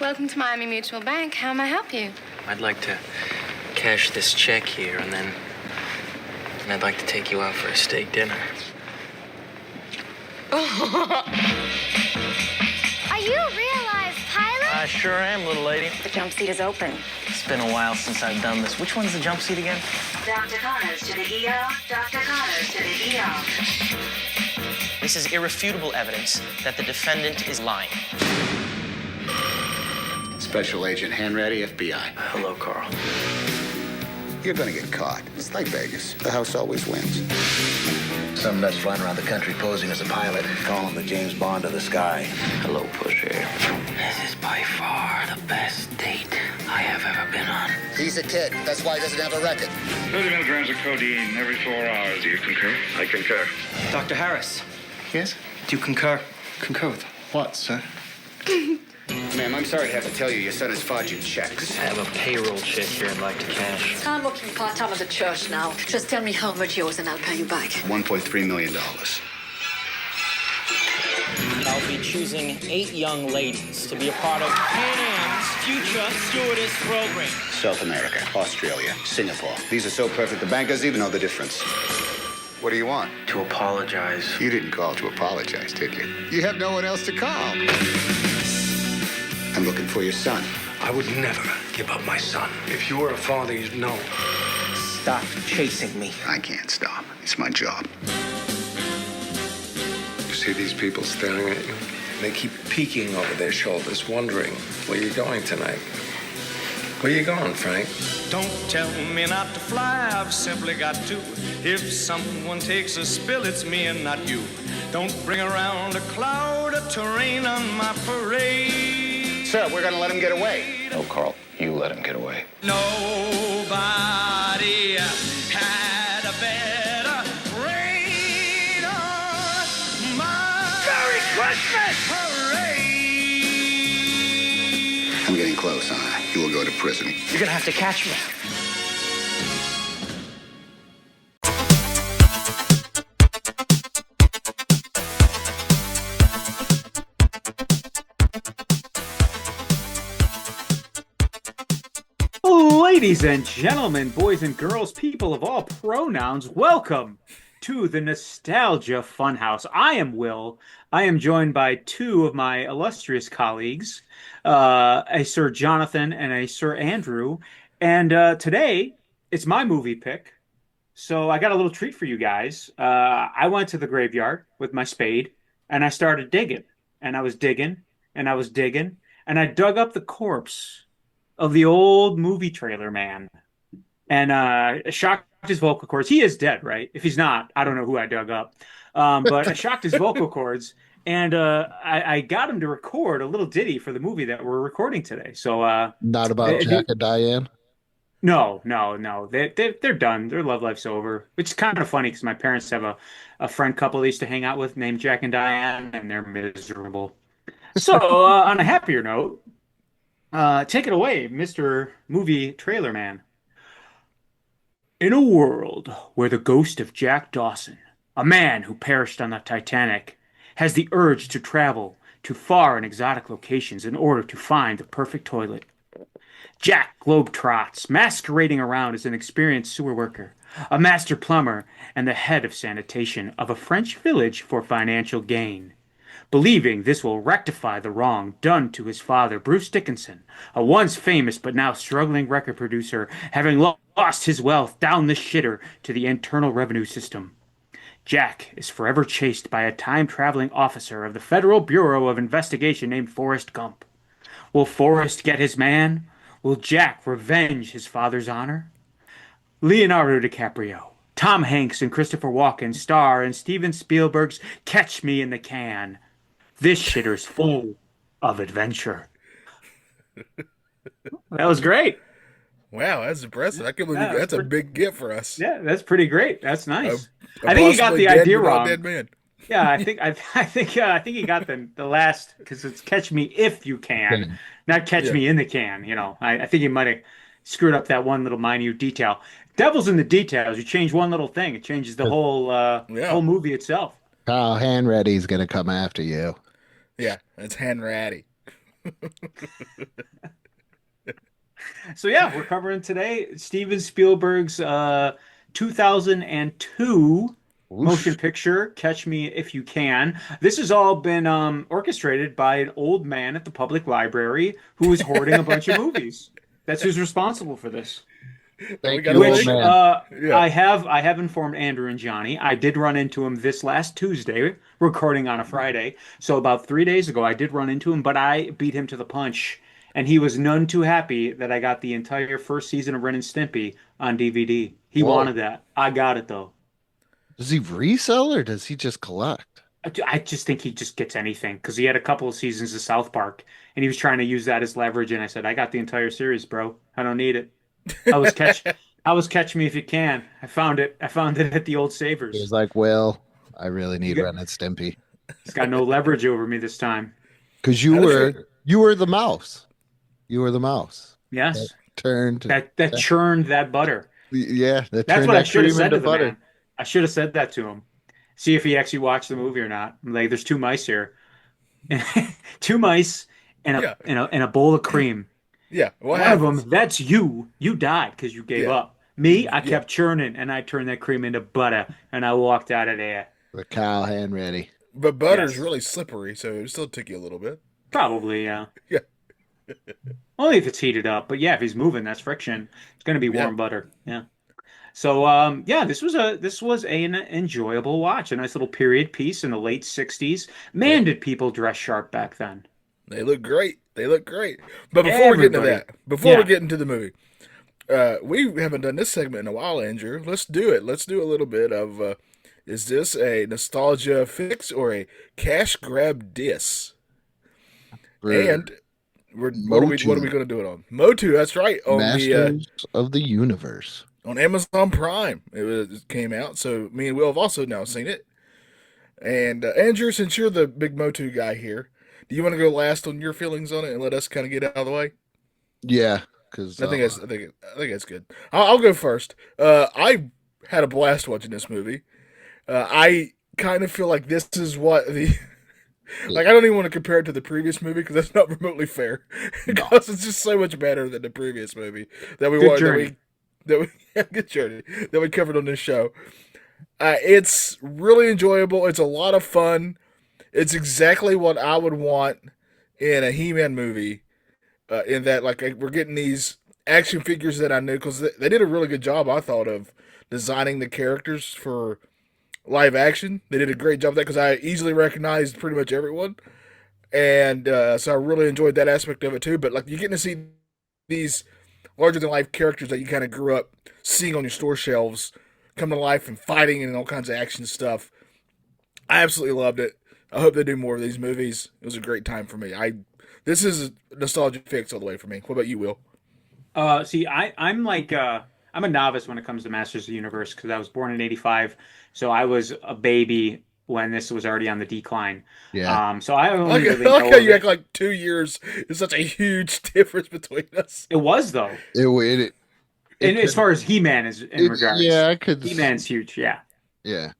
Welcome to Miami Mutual Bank. How may I help you? I'd like to cash this check here, and I'd like to take you out for a steak dinner. Are you a real life pilot? I sure am, little lady. The jump seat is open. It's been a while since I've done this. Which one's the jump seat again? Dr. Connors to the ER. Dr. Connors to the ER. This is irrefutable evidence that the defendant is lying. Special Agent Hanratty, FBI. Hello, Carl. You're gonna get caught. It's like Vegas. The house always wins. Some nuts flying around the country posing as a pilot, calling him the James Bond of the sky. Hello, Pusher. This is by far the best date I have ever been on. He's a kid. That's why he doesn't have a record. 30 milligrams of codeine every 4 hours. Do you concur? I concur. Dr. Harris, Yes? do you concur? Concur with what, sir? Ma'am, I'm sorry to have to tell you, your son is forging checks. I have a payroll check here I'd like to cash. I'm working part-time at the church now. Just tell me how much yours and I'll pay you back. $1.3 million. I'll be choosing 8 young ladies to be a part of Pan Am's future stewardess program. South America, Australia, Singapore. These are so perfect, the bank doesn't even know the difference. What do you want? To apologize. You didn't call to apologize, did you? You have no one else to call. I'm looking for your son. I would never give up my son. If you were a father, you'd know. Stop chasing me. I can't stop. It's my job. You see these people staring at you? They keep peeking over their shoulders, wondering where you're going tonight. Where you going, Frank? Don't tell me not to fly, I've simply got to. If someone takes a spill, it's me and not you. Don't bring around a cloud of terrain on my parade. Sir, we're gonna let him get away. No, Carl, you let him get away. Nobody had a better rain on my Merry Christmas parade. I'm getting close, huh? You will go to prison. You're gonna have to catch me. Ladies and gentlemen, boys and girls, people of all pronouns, welcome to the Nostalgia Funhouse. I am Will. I am joined by 2 of my illustrious colleagues, a Sir Jonathan and a Sir Andrew. And today, it's my movie pick. So I got a little treat for you guys. I went to the graveyard with my spade, and I started digging. And I was digging, and I was digging, and I dug up the corpse of the old movie trailer man, and shocked his vocal cords. He is dead, right? If he's not, I don't know who I dug up. But I shocked his vocal cords, and I got him to record a little ditty for the movie that we're recording today. So not about Jack and Diane. No. They're done. Their love life's over. Which is kind of funny because my parents have a friend couple they used to hang out with named Jack and Diane, and they're miserable. So on a happier note. Take it away, Mr. Movie Trailer Man. In a world where the ghost of Jack Dawson, a man who perished on the Titanic, has the urge to travel to far and exotic locations in order to find the perfect toilet, Jack globetrots, masquerading around as an experienced sewer worker, a master plumber, and the head of sanitation of a French village for financial gain. Believing this will rectify the wrong done to his father, Bruce Dickinson, a once famous but now struggling record producer, having lost his wealth down the shitter to the Internal Revenue System. Jack is forever chased by a time-traveling officer of the Federal Bureau of Investigation named Forrest Gump. Will Forrest get his man? Will Jack revenge his father's honor? Leonardo DiCaprio, Tom Hanks, and Christopher Walken star in Steven Spielberg's Catch Me in the Can. This shitter's full of adventure. That was great. Wow, that's impressive. I can't believe that's a big gift for us. Yeah, that's pretty great. That's nice. I think he got the idea wrong. Dead man. Yeah, I think he got the last, because it's Catch Me If You Can, not Catch Me in the Can. You know, I think he might have screwed up that one little minute detail. Devil's in the details. You change one little thing, it changes the whole movie itself. Oh, Hanratty's gonna come after you. Yeah, it's Hanratty. So yeah, we're covering today Steven Spielberg's 2002 motion picture, Catch Me If You Can. This has all been orchestrated by an old man at the public library who was hoarding a bunch of movies. That's who's responsible for this. Thank you, old man. Yeah. I have informed Andrew and Johnny. I did run into him this last Tuesday, recording on a Friday. So about 3 days ago, I did run into him, but I beat him to the punch. And he was none too happy that I got the entire first season of Ren and Stimpy on DVD. He wanted that. I got it, though. Does he resell or does he just collect? I just think he just gets anything because he had a couple of seasons of South Park, and he was trying to use that as leverage. And I said, I got the entire series, bro. I don't need it. I was Catch Me If You Can. I found it at the old Savers. He was like, well, I really need Ren and Stimpy. He's got no leverage over me this time. Because you were the mouse. You were the mouse. Yes. That churned that butter. Yeah. That's what I should have said to the man. I should have said that to him. See if he actually watched the movie or not. I'm like, there's 2 mice here. 2 mice and a bowl of cream. Yeah. One of them, that's you. You died because you gave up. Me, I kept churning and I turned that cream into butter and I walked out of there. The cow hand ready. But butter's really slippery, so it'll still take you a little bit. Probably, yeah. Yeah. Only if it's heated up, but yeah, if he's moving, that's friction. It's going to be warm butter. Yeah. So this was an enjoyable watch, a nice little period piece in the late '60s. Man, did people dress sharp back then? They look great. But before we get into that, we get into the movie, we haven't done this segment in a while, Andrew. Let's do it. Let's do a little bit of. Is this a nostalgia fix or a cash grab diss? And what are we going to do it on? Motu, that's right. On Masters of the Universe. On Amazon Prime. It came out, so me and Will have also now seen it. And Andrew, since you're the big Motu guy here, do you want to go last on your feelings on it and let us kind of get out of the way? Yeah, because I think that's good. I'll go first. I had a blast watching this movie. I kind of feel like this is what the... Like, I don't even want to compare it to the previous movie because that's not remotely fair. Because it's just so much better than the previous movie that we covered on this show. It's really enjoyable. It's a lot of fun. It's exactly what I would want in a He-Man movie. In that, like, we're getting these action figures that I knew because they did a really good job, I thought, of designing the characters for live action. They did a great job of that because I easily recognized pretty much everyone. And so I really enjoyed that aspect of it too. But like, you're getting to see these larger than life characters that you kind of grew up seeing on your store shelves come to life and fighting and all kinds of action stuff. I absolutely loved it. I hope they do more of these movies. It was a great time for me. This is a nostalgia fix all the way for me. What about you, Will? I'm like I'm a novice when it comes to Masters of the Universe because I was born in '85, so I was a baby when this was already on the decline. Yeah. So I only like how you act like 2 years is such a huge difference between us. It was though. And as far as He-Man is in regards, He-Man's huge. Yeah. Yeah.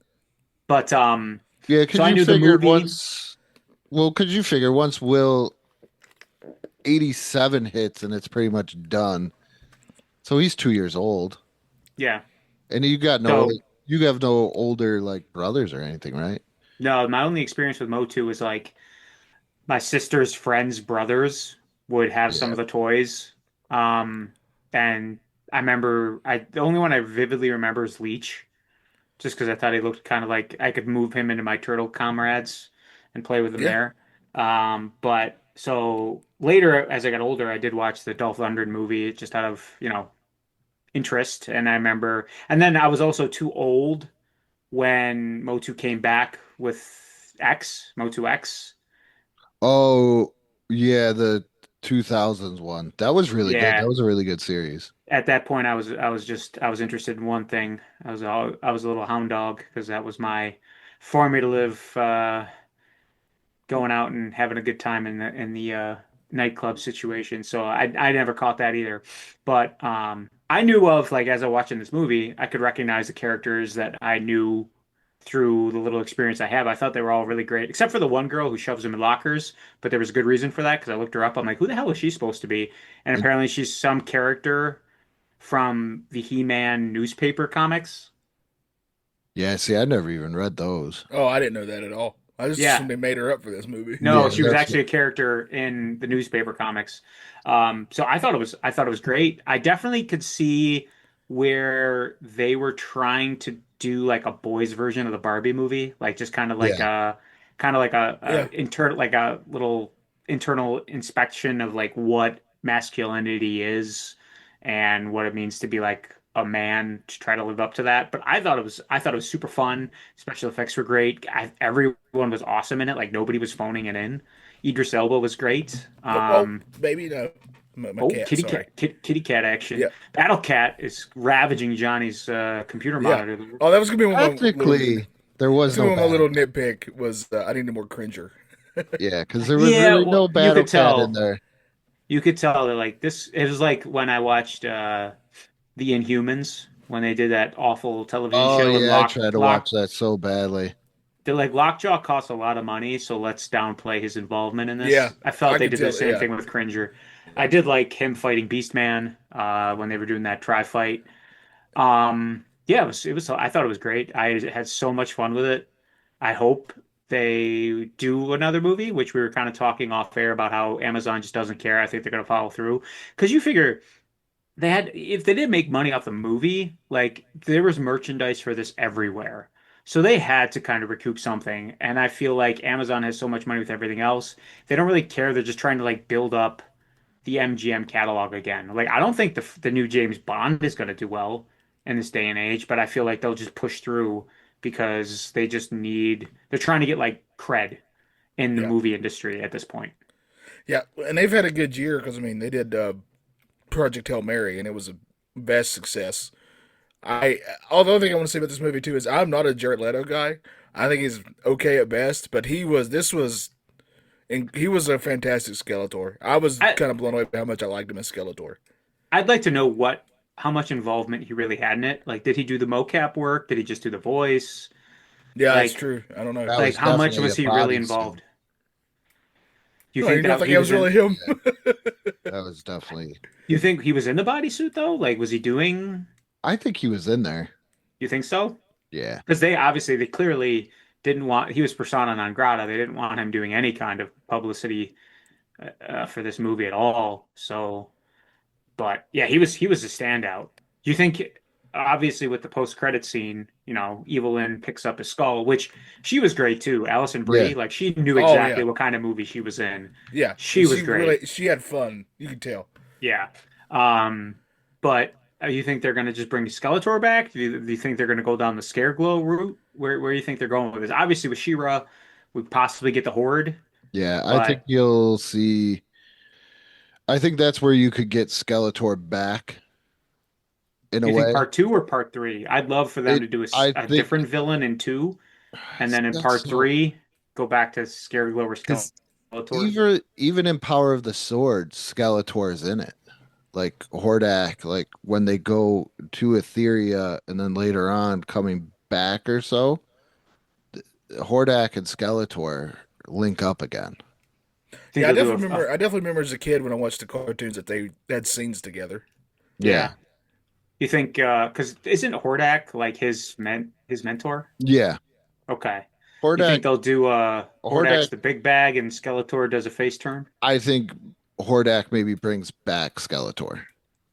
But yeah, because so I knew the movie. Could you figure once Will 87 hits and it's pretty much done. So he's 2 years old. Yeah. And you have no older like brothers or anything, right? No, my only experience with Motu was like my sister's friends' brothers would have some of the toys. And I remember the only one I vividly remember is Leech. Just because I thought he looked kind of like I could move him into my turtle comrades and play with him there. But so later, as I got older, I did watch the Dolph Lundgren movie just out of, interest. And I remember, and then I was also too old when Motu came back with Motu X. Oh, yeah, the 2000s one. That was really good. That was a really good series. At that point, I was interested in one thing. I was a little hound dog because that was my formula to live, going out and having a good time in the nightclub situation. So I never caught that either. But I knew of, like, as I was watching this movie, I could recognize the characters that I knew through the little experience I have. I thought they were all really great, except for the one girl who shoves them in lockers. But there was a good reason for that because I looked her up. I'm like, who the hell is she supposed to be? And apparently she's some character from the He-Man newspaper comics. Yeah, see, I never even read those. Oh, I didn't know that at all. I just assumed they made her up for this movie. No, Yeah, she was that's actually a character in the newspaper comics. So I thought it was great. I definitely could see where they were trying to do like a boys version of the Barbie movie, like just kind of like like a little internal inspection of like what masculinity is and what it means to be like a man to try to live up to that. But I thought it was super fun. Special effects were great. Everyone was awesome in it. Like nobody was phoning it in. Idris Elba was great. Baby, no. Kitty cat action. Yeah. Battle Cat is ravaging Johnny's computer monitor. Oh, that was gonna be one. Technically, there was no. My little nitpick was I needed more Cringer. Yeah, because there was really no Battle Cat in there. You could tell that like this. It was like when I watched The Inhumans when they did that awful television show. Oh yeah, I tried to watch that so badly. They're like Lockjaw costs a lot of money, so let's downplay his involvement in this. Yeah, I felt they did the same thing with Cringer. I did like him fighting Beastman when they were doing that try fight. It was. I thought it was great. I had so much fun with it. I hope they do another movie, which we were kind of talking off air about how Amazon just doesn't care. I think they're going to follow through because you figure if they didn't make money off the movie, like there was merchandise for this everywhere. So they had to kind of recoup something. And I feel like Amazon has so much money with everything else. They don't really care. They're just trying to like build up the MGM catalog again. Like, I don't think the new James Bond is going to do well in this day and age, but I feel like they'll just push through because they're trying to get like cred in the movie industry at this point. Yeah. And they've had a good year because, I mean, they did Project Hail Mary and it was a vast success. Although the thing I want to say about this movie too is I'm not a Jared Leto guy. I think he's okay at best, but he was a fantastic Skeletor. I was kind of blown away by how much I liked him as Skeletor. I'd like to know how much involvement he really had in it. Like, did he do the mocap work? Did he just do the voice? Yeah, that's true. I don't know. Like, how much was he really involved? You think that was really him? That was definitely. You think he was in the bodysuit though? Like, was he doing? I think he was in there. You think so? Yeah. Because they clearly didn't want. He was persona non grata. They didn't want him doing any kind of publicity for this movie at all. So, but yeah, he was a standout. You think? Obviously, with the post-credit scene, Evelyn picks up his skull, which she was great too. Alison Brie, like she knew exactly what kind of movie she was in. Yeah, she was great. Really, she had fun. You could tell. Yeah, but you think they're going to just bring Skeletor back? Do you think they're going to go down the Scareglow route? Where do you think they're going with this? Obviously, with She-Ra, we possibly get the Horde. Yeah, I think you'll see. I think that's where you could get Skeletor back. In a way, think part 2 or part 3? I'd love for them to do a different villain in 2, and then in part 3, go back to Scareglow or Skeletor. Even in Power of the Sword, Skeletor is in it. Like Hordak, like when they go to Etheria and then later on coming back or so, Hordak and Skeletor link up again. Yeah, I definitely remember as a kid when I watched the cartoons that they had scenes together. Yeah. You think because isn't Hordak like his mentor? Yeah. Okay. Hordak. You think they'll do Hordak's the big bag and Skeletor does a face turn? I think Hordak maybe brings back Skeletor.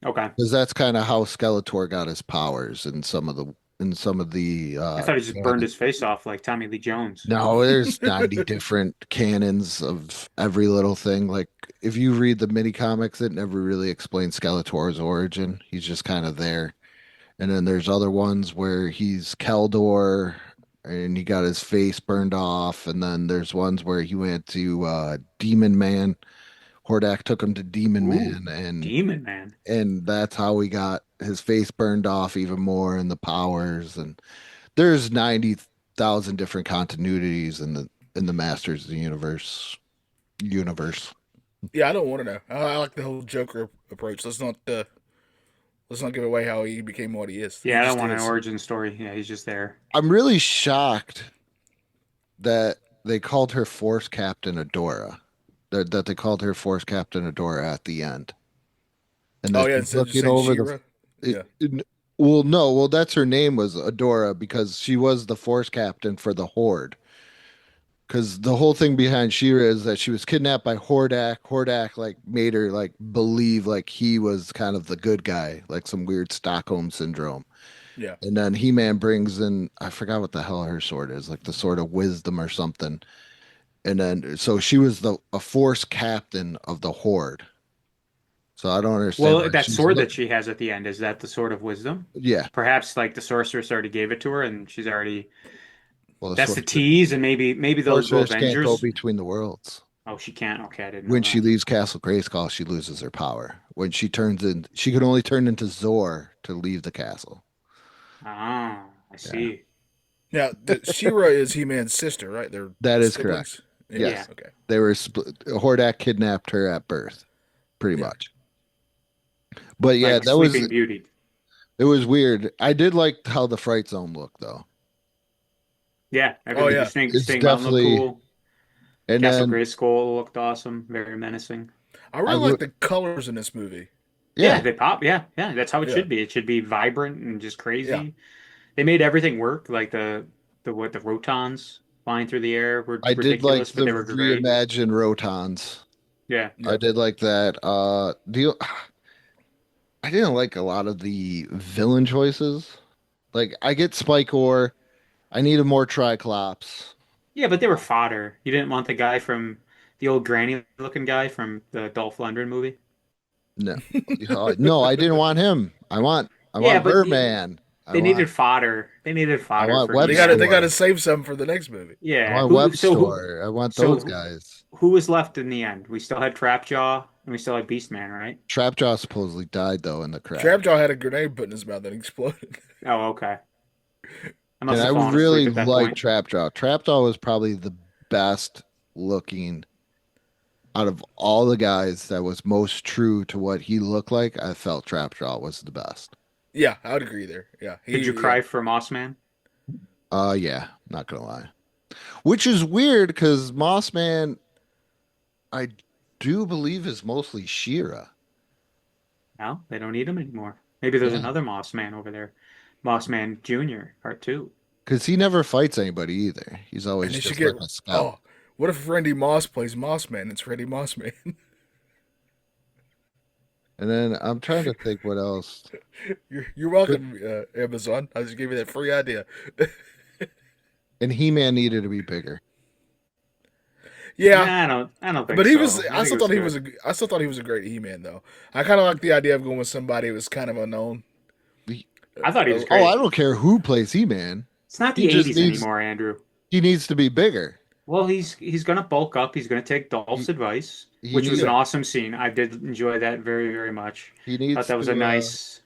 Okay. Because that's kind of how Skeletor got his powers in some of the. I thought he just burned his face off like Tommy Lee Jones. No, there's 90 different canons of every little thing. Like if you read the mini comics, it never really explains Skeletor's origin. He's just kind of there. And then there's other ones where he's Keldor and he got his face burned off. And then there's ones where he went to Demon Man. Hordak took him to Demon Man, and that's how he got his face burned off even more, and the powers. And there's 90,000 different continuities in the Masters of the Universe. Yeah, I don't want to know. I like the whole Joker approach. Let's let's not give away how he became what he is. Yeah, He I just don't want an is. origin story. Yeah, he's just there. I'm really shocked that they called her Force Captain Adora. That they called her Force Captain Adora at the end. And Oh that yeah, she's instead of just looking saying over She-Ra? Yeah. well, no, well, that's her name was Adora because she was the Force Captain for the Horde. Because the whole thing behind She-Ra is that she was kidnapped by Hordak. Hordak like made her like believe like he was kind of the good guy, like some weird Stockholm syndrome. Yeah. And then He-Man brings in, I forgot what the hell her sword is, like the sword of wisdom or something. And then so she was a Force Captain of the Horde. So I don't understand. Well, that sword that she has at the end, is that the sword of wisdom? Yeah. Perhaps like the sorceress already gave it to her, and she's already. Well, that's the tease, and maybe those Sorceress Avengers can't go between the worlds. Oh, she can't. Okay, I didn't know When that. she leaves Castle Grayskull, she loses her power. When she turns in, she can only turn into Zor to leave the castle. Ah, I see. Now, She-Ra is He-Man's sister, right? They're That is siblings? correct. Yeah. Yes. Okay. They were Hordak kidnapped her at birth, pretty much. But yeah, Like that was Sleeping Beauty. it was weird. I did like how the Fright Zone looked though. Yeah, Oh, yeah. It's Snake Mountain definitely- looked cool. And Castle then Grayskull looked awesome, very menacing. I really I like would- the colors in this movie. Yeah, they pop. Yeah, that's how it Yeah. should be. It should be vibrant and just crazy. Yeah. They made everything work, like the rotons flying through the air were I did ridiculous, like but the they were great. reimagined Rotons. Yeah. I did like that. I didn't like a lot of the villain choices. Like I get Spike Ore. I needed more Triclops. Yeah, but they were fodder. You didn't want the guy from the old granny looking guy from the Dolph Lundgren movie? No, no, I didn't want him. I want Yeah, but Birdman. They needed fodder. They needed fodder. want for Web They He-Man. got to save some for the next movie. Yeah. I want Web Store. I want those guys. Who was left in the end? We still had Trapjaw and we still had Beastman, right? Trapjaw supposedly died though in the crash. Trapjaw had a grenade put in his mouth and exploded. Oh, okay. And must have I fallen really asleep at that like point. Trapjaw. Trapjaw was probably the best looking out of all the guys that was most true to what he looked like. I felt Trapjaw was the best. Yeah, I would agree there. Yeah. Did you cry for Mossman? Yeah, not gonna lie. Which is weird because Mossman, I do believe is mostly She-Ra. No, they don't need him anymore. Maybe there's Yeah. another Mossman over there. Mossman Jr., Part 2. Because he never fights anybody either. He's always And they just should get. like a scout. Oh, what if Randy Moss plays Mossman? It's Randy Mossman. And then I'm trying to think what else. You're welcome, Amazon. I just gave you that free idea. And He-Man needed to be bigger. Yeah, Nah, I don't think but he so. was. I still thought he good. was. I still thought he was a great He-Man, though. I kind of like the idea of going with somebody who was kind of unknown. I thought he was great. Oh, I don't care who plays He-Man. It's not the He just 80s needs- anymore, Andrew. He needs to be bigger. Well, he's going to bulk up. He's going to take Dolph's advice, he which was needs- an awesome scene. I did enjoy that very, very much. He needs Thought that was to, a nice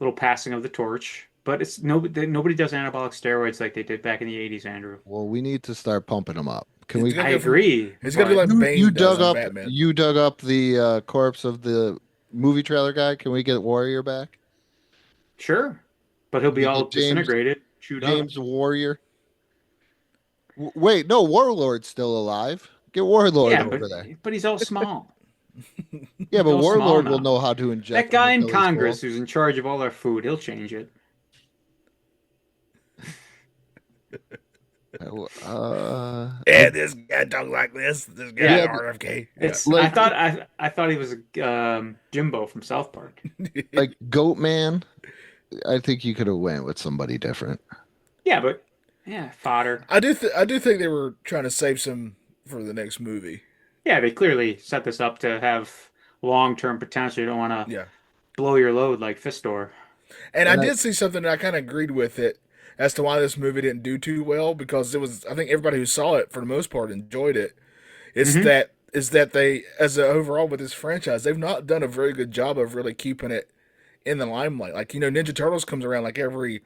little passing of the torch. But it's nobody does anabolic steroids like they did back in the 80s, Andrew. Well, we need to start pumping him up. Can we? He's gonna I go agree. He's gonna be like Bane You does dug on up. Batman. You dug up the corpse of the movie trailer guy. Can we get Warrior back? Sure. But he'll be You all get James- disintegrated, chewed up. James Warrior. Wait, no, Warlord's still alive. Get Warlord Yeah, over there. but he's all small. Yeah, but all small Warlord will now. know how to inject. That guy him in to kill his Congress goal. who's in charge of all our food, he'll change it. Yeah, this guy talk like this. This guy Yeah, RFK. It's. Like- I thought he was Jimbo from South Park. Like Goat Man. I think you could have went with somebody different. Yeah, but fodder. I do think they were trying to save some for the next movie. Yeah, they clearly set this up to have long-term potential. You don't want to Yeah. blow your load like Fistor. And I did see something that I kind of agreed with it as to why this movie didn't do too well, because it was, I think everybody who saw it for the most part enjoyed it. It's that they, as a overall with this franchise, they've not done a very good job of really keeping it in the limelight. Like, Ninja Turtles comes around like every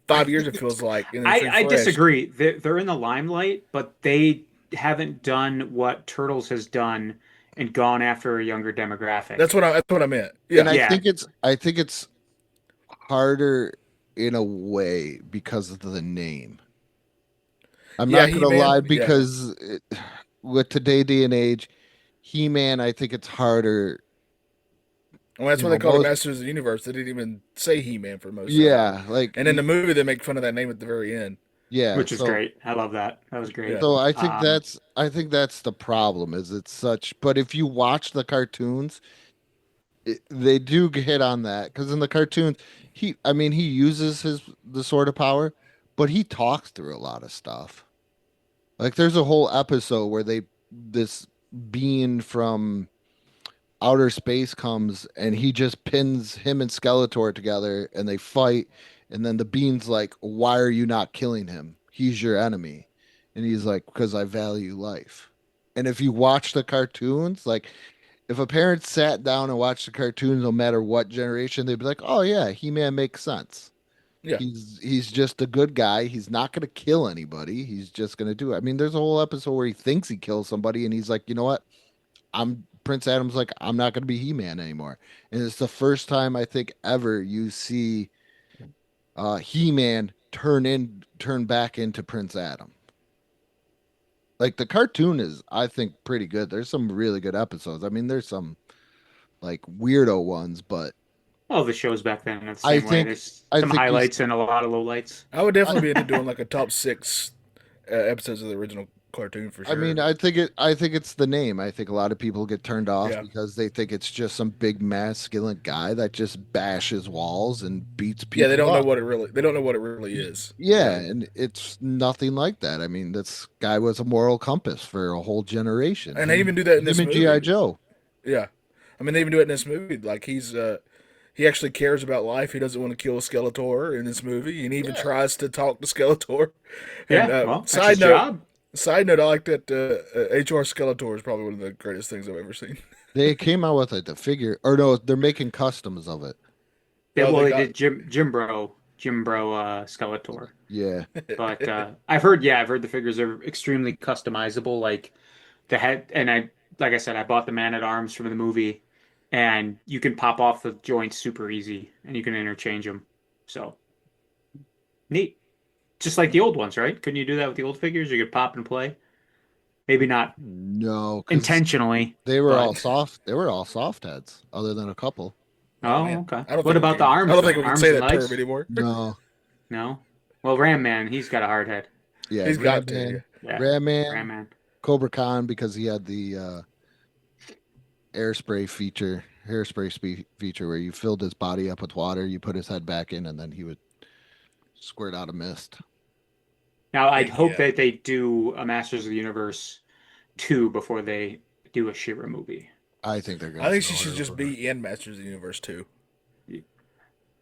5 years, it feels like. And it's I refreshed. disagree. They're in the limelight, but they haven't done what Turtles has done and gone after a younger demographic. That's what I meant. Yeah. And I think it's harder in a way because of the name. I'm Yeah, not going to He-Man, lie yeah. because with today's day and age, He-Man, I think it's harder. Well, that's you why they know, call it most- Masters of the Universe. They didn't even say He-Man for most of it. Yeah, like And in the movie, they make fun of that name at the very end. yeah, which is so- great. I love that. That was great. So I think that's the problem is it's such. But if you watch the cartoons, they do hit on that because in the cartoons, he uses the sword of power, but he talks through a lot of stuff. Like there's a whole episode where this being from outer space comes and he just pins him and Skeletor together and they fight, and then the being's like, "Why are you not killing him? He's your enemy." And he's like, "Because I value life." And if you watch the cartoons, like if a parent sat down and watched the cartoons, no matter what generation, they'd be like, "Oh yeah, He-Man makes sense. Yeah. He's just a good guy. He's not going to kill anybody. He's just going to do it." I mean, there's a whole episode where he thinks he kills somebody, and he's like, "You know what? Prince Adam's like, I'm not going to be He-Man anymore." And it's the first time I think ever you see He-Man turn back into Prince Adam. Like the cartoon is, I think, pretty good. There's some really good episodes. I mean, there's some like weirdo ones, but All the shows back then are the I same way. think- There's I some think you- highlights and a lot of lowlights. I would definitely be into doing like a top 6 episodes of the original cartoon for sure. I mean, I think it's the name. I think a lot of people get turned off Yeah. because they think it's just some big masculine guy that just bashes walls and beats people. yeah, they don't know up. what it really is. Yeah, and it's nothing like that. I mean, this guy was a moral compass for a whole generation. And they even do that in this Him and movie. G.I. Joe. Yeah, I mean they even do it in this movie. Like he actually cares about life. He doesn't want to kill Skeletor in this movie, and he even tries to talk to Skeletor. Yeah, And, well, that's his job. Side note, I like that H.R. Skeletor is probably one of the greatest things I've ever seen. They came out with like the figure, or no, they're making customs of it. Yeah, Oh, well, they they got- did Jim Bro Skeletor. Yeah, But I've heard the figures are extremely customizable. Like the head, and like I said, I bought the Man at Arms from the movie, and you can pop off the joints super easy, and you can interchange them. So neat, just like the old ones, right? Couldn't you do that with the old figures? You could pop and play. Maybe not no, 'cause intentionally. They were but- all soft. They were all soft heads, other than a couple. Oh, man. okay. I don't What think about we the can- arms? I don't think we can arms say and that legs? term anymore. No, No. Well, Ram Man, he's got a hard head. yeah, He's got to. Ram-Man, Yeah. Ram-Man, Ram Man. Cobra Khan because he had the hairspray feature where you filled his body up with water, you put his head back in, and then he would squirt out a mist. Now, I'd hope Yeah. that they do a Masters of the Universe 2 before they do a She-Ra movie. I think they're going. I think she should just be in Masters of the Universe too.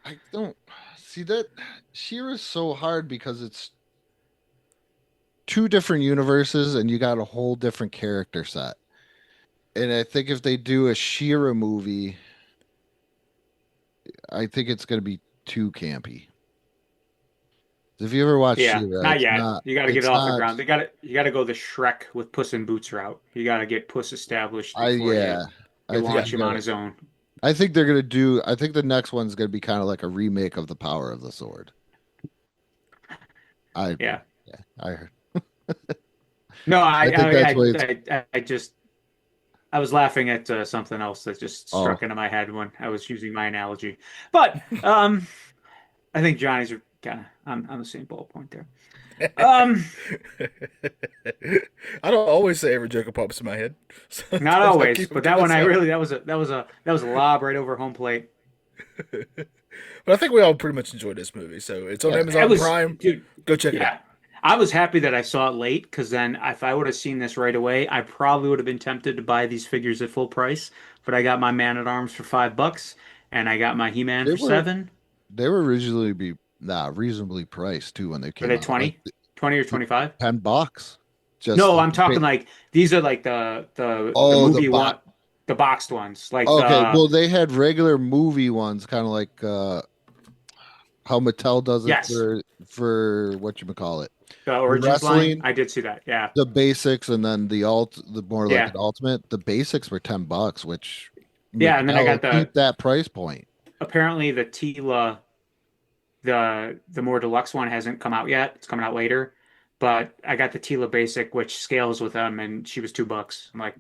I don't see that. She-Ra's so hard because it's two different universes, and you got a whole different character set. And I think if they do a She-Ra movie, I think it's going to be too campy. If you ever watch Yeah, She-Ra, not it's yet. not- You got to get it's it off the not- ground. You got to go the Shrek with Puss in Boots route. You got to get Puss established before I you think launch him they're- on his own. I think they're gonna do. I think the next one's gonna be kind of like a remake of the Power of the Sword. Yeah. I heard. No, I think that's what I was laughing at something else that just struck into my head when I was using my analogy. But I think Johnny's kind of on the same ballpoint there. I don't always say every joke that pops in my head. Sometimes Not I always, keep but them that to one myself. that was a lob right over home plate. But I think we all pretty much enjoyed this movie, so it's on Yeah. Amazon It was- Prime. dude, Go check it out. Yeah. I was happy that I saw it late because then if I would have seen this right away, I probably would have been tempted to buy these figures at full price. But I got my Man at Arms for $5 and I got my He-Man They for were- $7. They were originally reasonably priced too when they Were came they out. 20? Like, 20 or 25? $10. Just No, I'm talking like these are like the Oh, the movie bo- one, the boxed ones. Like okay. the, Well, they had regular movie ones, kind of like how Mattel does it Yes. for whatchamacallit. the Origins line. wrestling. I did see that. Yeah. The basics and then the more like Yeah. an ultimate. The basics were $10, which Yeah, and then I got Mattel the- keep that price point. Apparently the Tila The more deluxe one hasn't come out yet. It's coming out later. But I got the Tila Basic, which scales with them, and she was $2. I'm like,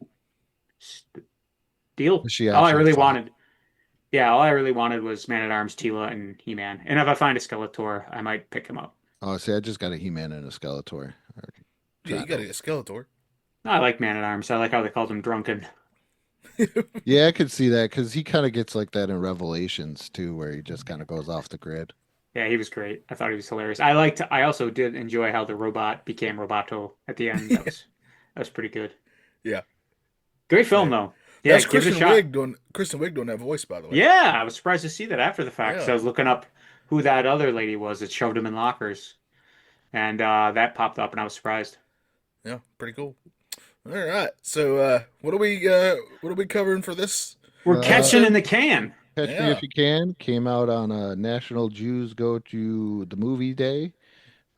deal. She All I actually really saw wanted, all I really wanted was Man at Arms, Tila, and He-Man. And if I find a Skeletor, I might pick him up. Oh, see, I just got a He-Man and a Skeletor. Yeah, you got to get Skeletor. I like Man at Arms. I like how they called him Drunken. Yeah, I could see that because he kind of gets like that in Revelations too, where he just kind of goes off the grid. Yeah, he was great. I thought he was hilarious. I also did enjoy how the robot became Roboto at the end. That was pretty good. Yeah. Great film though. Yeah, That's give it a Kristen shot. Wiig doing that voice, by the way. Yeah, I was surprised to see that after the fact. Yeah. So I was looking up who that other lady was that shoved him in lockers, and that popped up, and I was surprised. Yeah, pretty cool. All right. So what are we covering for this? We're catching in the can. Catch Me If You Can came out on National Jews Go to the Movie Day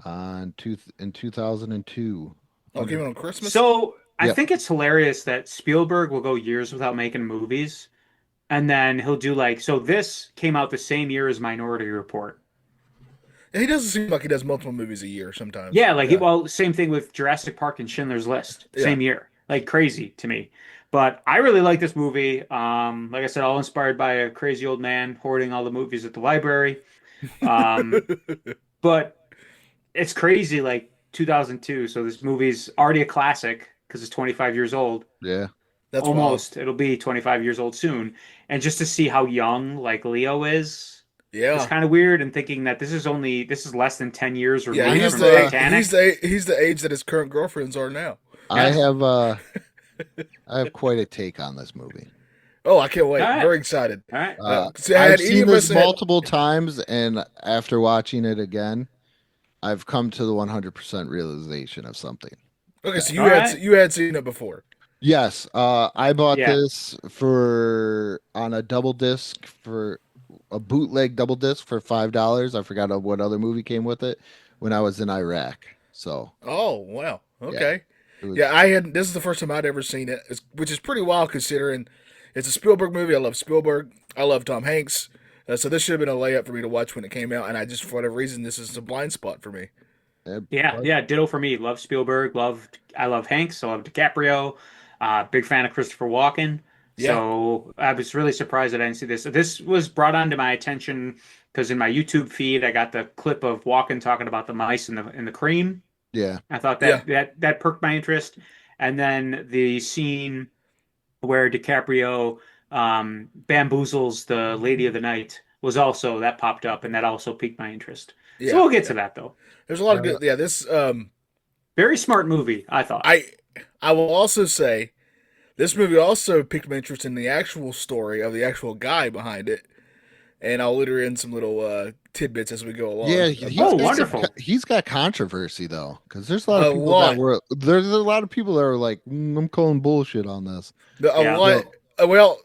in 2002. Oh, came out on Christmas? So I Yeah. think it's hilarious that Spielberg will go years without making movies, and then he'll do so this came out the same year as Minority Report. He doesn't seem like he does multiple movies a year sometimes. Yeah, same thing with Jurassic Park and Schindler's List, same year. Like crazy to me. But I really like this movie. Like I said, all inspired by a crazy old man hoarding all the movies at the library. But it's crazy, 2002. So this movie's already a classic because it's 25 years old. Yeah. That's almost. It'll be 25 years old soon. And just to see how young Leo is. Yeah, it's kind of weird, and thinking that this is less than 10 years removed he's from the Titanic. he's the age that his current girlfriends are now. I have quite a take on this movie. Oh, I can't wait! All right. Very excited. All right. I've seen this multiple times, and after watching it again, I've come to the 100% realization of something. Okay, so you had seen it before. Yes, I bought this on a double disc for a bootleg double disc for $5. I forgot what other movie came with it when I was in Iraq. So. Oh wow! Okay. This is the first time I'd ever seen it, which is pretty wild considering it's a Spielberg movie. I love Spielberg. I love Tom Hanks. So this should have been a layup for me to watch when it came out, and I just, for whatever reason, this is a blind spot for me. Yeah, ditto for me. Love Spielberg. I love Hanks. I love DiCaprio. Big fan of Christopher Walken. Yeah. So I was really surprised that I didn't see this. This was brought onto my attention because in my YouTube feed I got the clip of Walken talking about the mice in the cream. Yeah. I thought that perked my interest. And then the scene where DiCaprio bamboozles the Lady of the Night was also, that popped up, and that also piqued my interest. Yeah. So we'll get to that though. There's a lot of good. Yeah, this very smart movie, I thought. I will also say this movie also piqued my interest in the actual story of the actual guy behind it, and I'll litter in some little tidbits as we go along. Yeah, wonderful. He's got controversy though, because there's a lot of people there's a lot of people that are like, I'm calling bullshit on this. Well,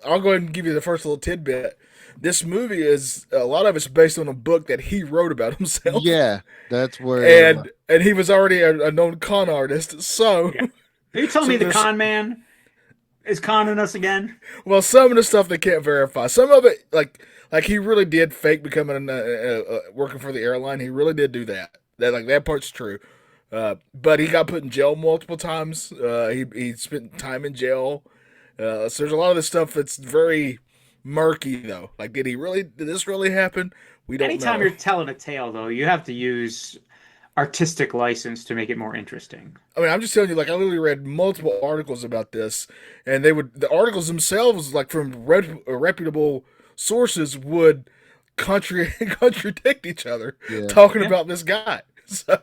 I'll go ahead and give you the first little tidbit. This movie is a lot of it's based on a book that he wrote about himself. Yeah, that's where and he was already a known con artist. So, Are you telling me the con man is conning us again? Well, some of the stuff they can't verify. Some of it, like he really did fake becoming working for the airline. He really did do that. That part's true. But he got put in jail multiple times. He spent time in jail. So there's a lot of this stuff that's very murky, though. Did this really happen? We don't know. Anytime you're telling a tale, though, you have to use artistic license to make it more interesting. I mean, I'm just telling you, I literally read multiple articles about this, and the articles themselves, from reputable sources, would contradict each other, talking about this guy. So.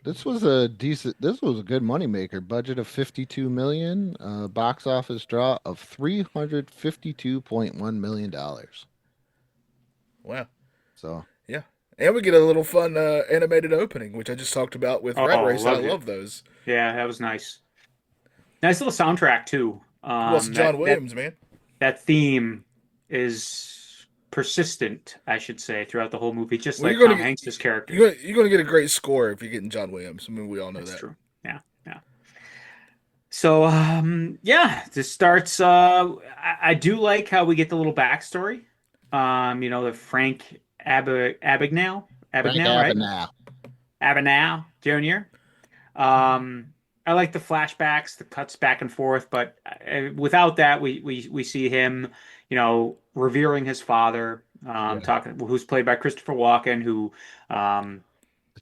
This was a good moneymaker. Budget of $52 million, box office draw of $352.1 million. Wow. So yeah, and we get a little fun animated opening, which I just talked about with Rat Race. I love those. Yeah, that was nice. Nice little soundtrack too. John Williams, man. That theme is persistent, I should say, throughout the whole movie, just like Tom Hanks' character. You're going to get a great score if you're getting John Williams. I mean, we all know That's that. True. Yeah. So, this starts. I do like how we get the little backstory. That Frank Abagnale, Frank right? Abagnale. Abagnale Jr. I like the flashbacks, the cuts back and forth, but without that, we see him, revering his father, who's played by Christopher Walken, who, I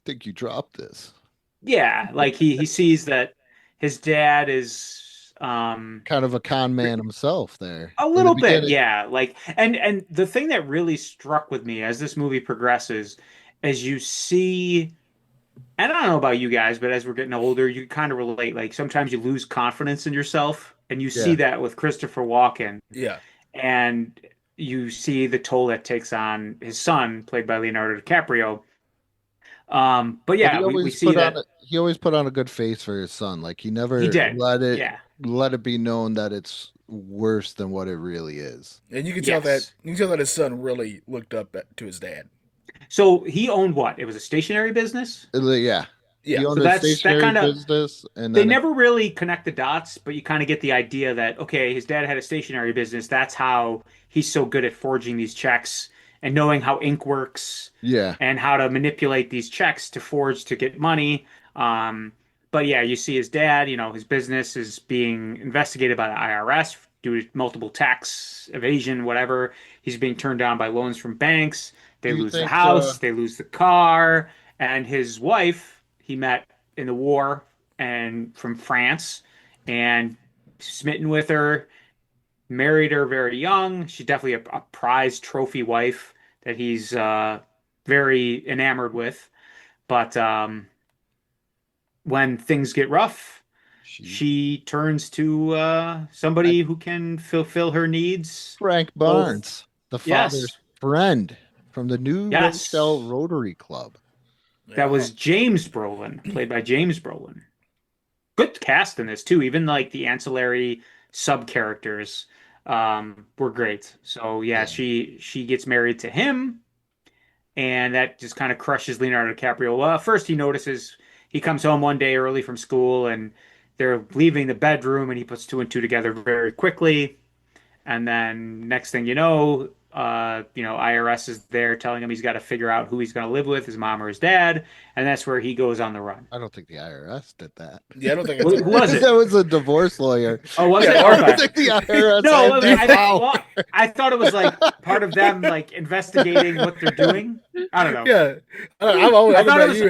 think you dropped this. yeah, like he sees that his dad is Kind of a con man himself there. a In the little bit, beginning. yeah. Like, and the thing that really struck with me as this movie progresses, as you see. And I don't know about you guys, but as we're getting older, you kind of relate. Like sometimes you lose confidence in yourself, and you see Yeah. that with Christopher Walken, Yeah. and you see the toll that takes on his son, played by Leonardo DiCaprio. But But yeah, we see that he always put on a good face for his son. Like he never he did. let Yeah, it be known that it's worse than what it really is. And you can tell Yes. that his son really looked up to his dad. So he owned what? It was a stationery business. Yeah. Yeah. He owned So a that's that stationery kind of. business, and They then never really connect the dots, but you kind of get the idea that, okay, his dad had a stationery business. That's how he's so good at forging these checks and knowing how ink works yeah, and how to manipulate these checks to forge to get money. But yeah, you see his dad, his business is being investigated by the IRS due to multiple tax evasion, whatever. He's being turned down by loans from banks. They Do you lose the think, house, they lose the car, and his wife he met in the war and from France, and smitten with her, married her very young. She's definitely a prized trophy wife that he's very enamored with. But when things get rough, she turns to somebody who can fulfill her needs. Frank both- Barnes, the Yes. father's friend from the New Yes. Rochelle Rotary Club. That was James Brolin, played by James Brolin. Good cast in this too. Even like the ancillary sub characters were great. So yeah, she gets married to him, and that just kind of crushes Leonardo DiCaprio. Well, first he notices he comes home one day early from school, and they're leaving the bedroom, and he puts two and two together very quickly. And then next thing you know, IRS is there telling him he's got to figure out who he's going to live with, his mom or his dad, and that's where he goes on the run. I don't think the IRS did that. Yeah, I don't think Who was it? That was a divorce lawyer. Oh, was it? I don't Okay. think the IRS No, had the power. I thought it was like part of them like investigating what they're doing. I don't know. Yeah, I don't know about you,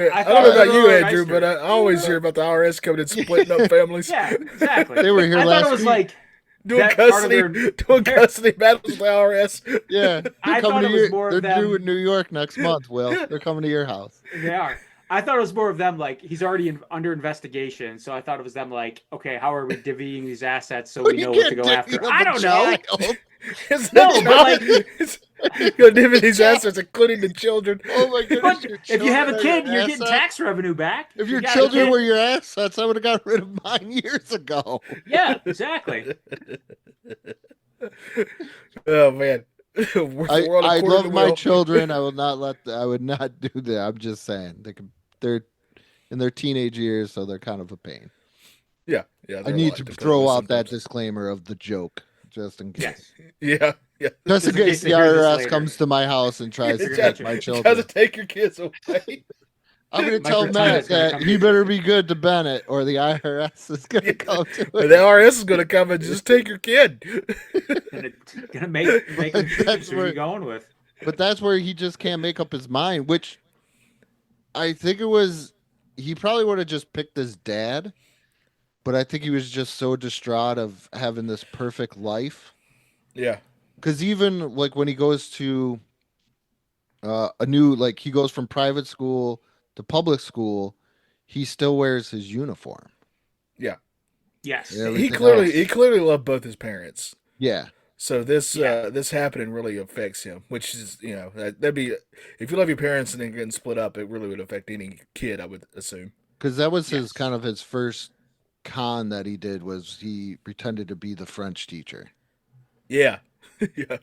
Andrew, nicer. but I always hear about the IRS coming and splitting up families. Yeah, exactly. They were here I last thought it was week. like doing that part of custody, their- doing custody battles with the IRS. Yeah, I they're thought coming it to was your, more of they're due them- in New York next month. Will they're coming to your house? They are. I thought it was more of them like he's already under investigation, so I thought it was them like, okay, how are we divvying these assets so we You know what to can't go divvy after? up I a don't know. child. It's No, not but like, you're gonna divvy these assets, including the children. Oh my goodness! but your if you have a children are kid, your you're getting asset? tax revenue back. If You your got a children kid- were your assets, I would have got rid of mine years ago. yeah, exactly. Oh man, We're I according to love my Will. children. I will not I would not do that. I'm just saying they're in their teenage years, so they're kind of a pain. Yeah. I they're a need lot to cope throw with out that sometimes. disclaimer of the joke, just in case. Yes. Yeah. Just in Just in case case the they hear this IRS later. comes to my house and tries to It take does- my It children. doesn't take your kids away. I'm going to tell Microchip's Matt gonna that come he to better you. be good to Bennett, or the IRS is going to come to And him. the IRS is gonna come and just take your kid. Gonna make him But choose that's who where- you're going with. But that's where he just can't make up his mind, which I think it was. He probably would have just picked his dad, but I think he was just so distraught of having this perfect life. Yeah. Because even like when he goes to a new, like he goes from private school to public school, he still wears his uniform. Yeah. Yes. Yeah, He everything clearly else. loved both his parents. Yeah. So this Yeah. this happening really affects him, which is that'd be if you love your parents and then getting split up, it really would affect any kid, I would assume. Because that was his Yes. kind of his first con that he did, was he pretended to be the French teacher. Yeah, yeah.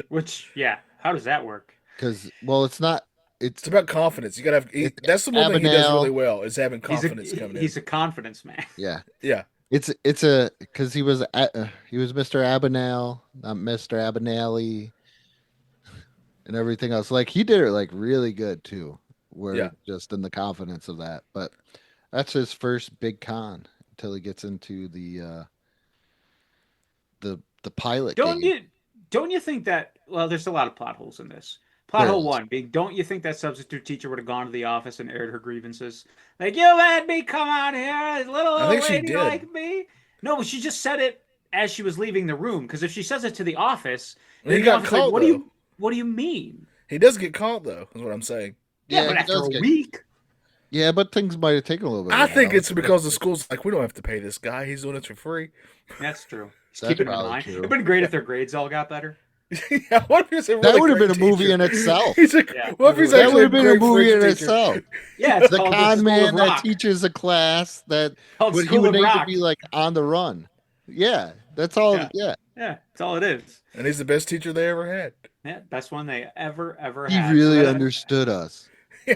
Which, yeah, how does that work? Because it's not. It's about confidence. You gotta have. It's That's the one thing he does Abagnale. really well is having confidence coming He's in. a confidence man. Yeah. Yeah, It's a because he was Mr. Abagnale, not Mr. Abagnale. and everything else. Like he did it like really good too. Where Yeah. just in the confidence of that. But that's his first big con until he gets into the pilot game. Don't you think that? Well, there's a lot of plot holes in this. Plot There hole is. one being, don't you think that substitute teacher would have gone to the office and aired her grievances? Like, you had me come out here, little I old think she lady did. like me. No, she just said it as she was leaving the room. Because if she says it to the office, He then the got office is like, caught, though. what do you mean? He does get caught though, is what I'm saying. Yeah, but he after does a get- week. Yeah, but things might have taken a little bit. I longer. think it's because the school's like, we don't have to pay this guy. He's doing it for free. That's true. Just That's keep it in probably mind. true. It'd been great if their grades all got better. Yeah, what if he's a That really would have been a great movie teacher? in itself. He's a, Yeah. what if he's That actually would have been a great movie in French teacher? itself. Yeah, it's The called con School of man that Rock. teaches a class that Called but he School would of need to Rock. be like on the run. Yeah, that's all. Yeah. Yeah, Yeah, that's all it is. And he's the best teacher they ever had. Yeah, best one they ever he had. really So that- understood us. Yeah.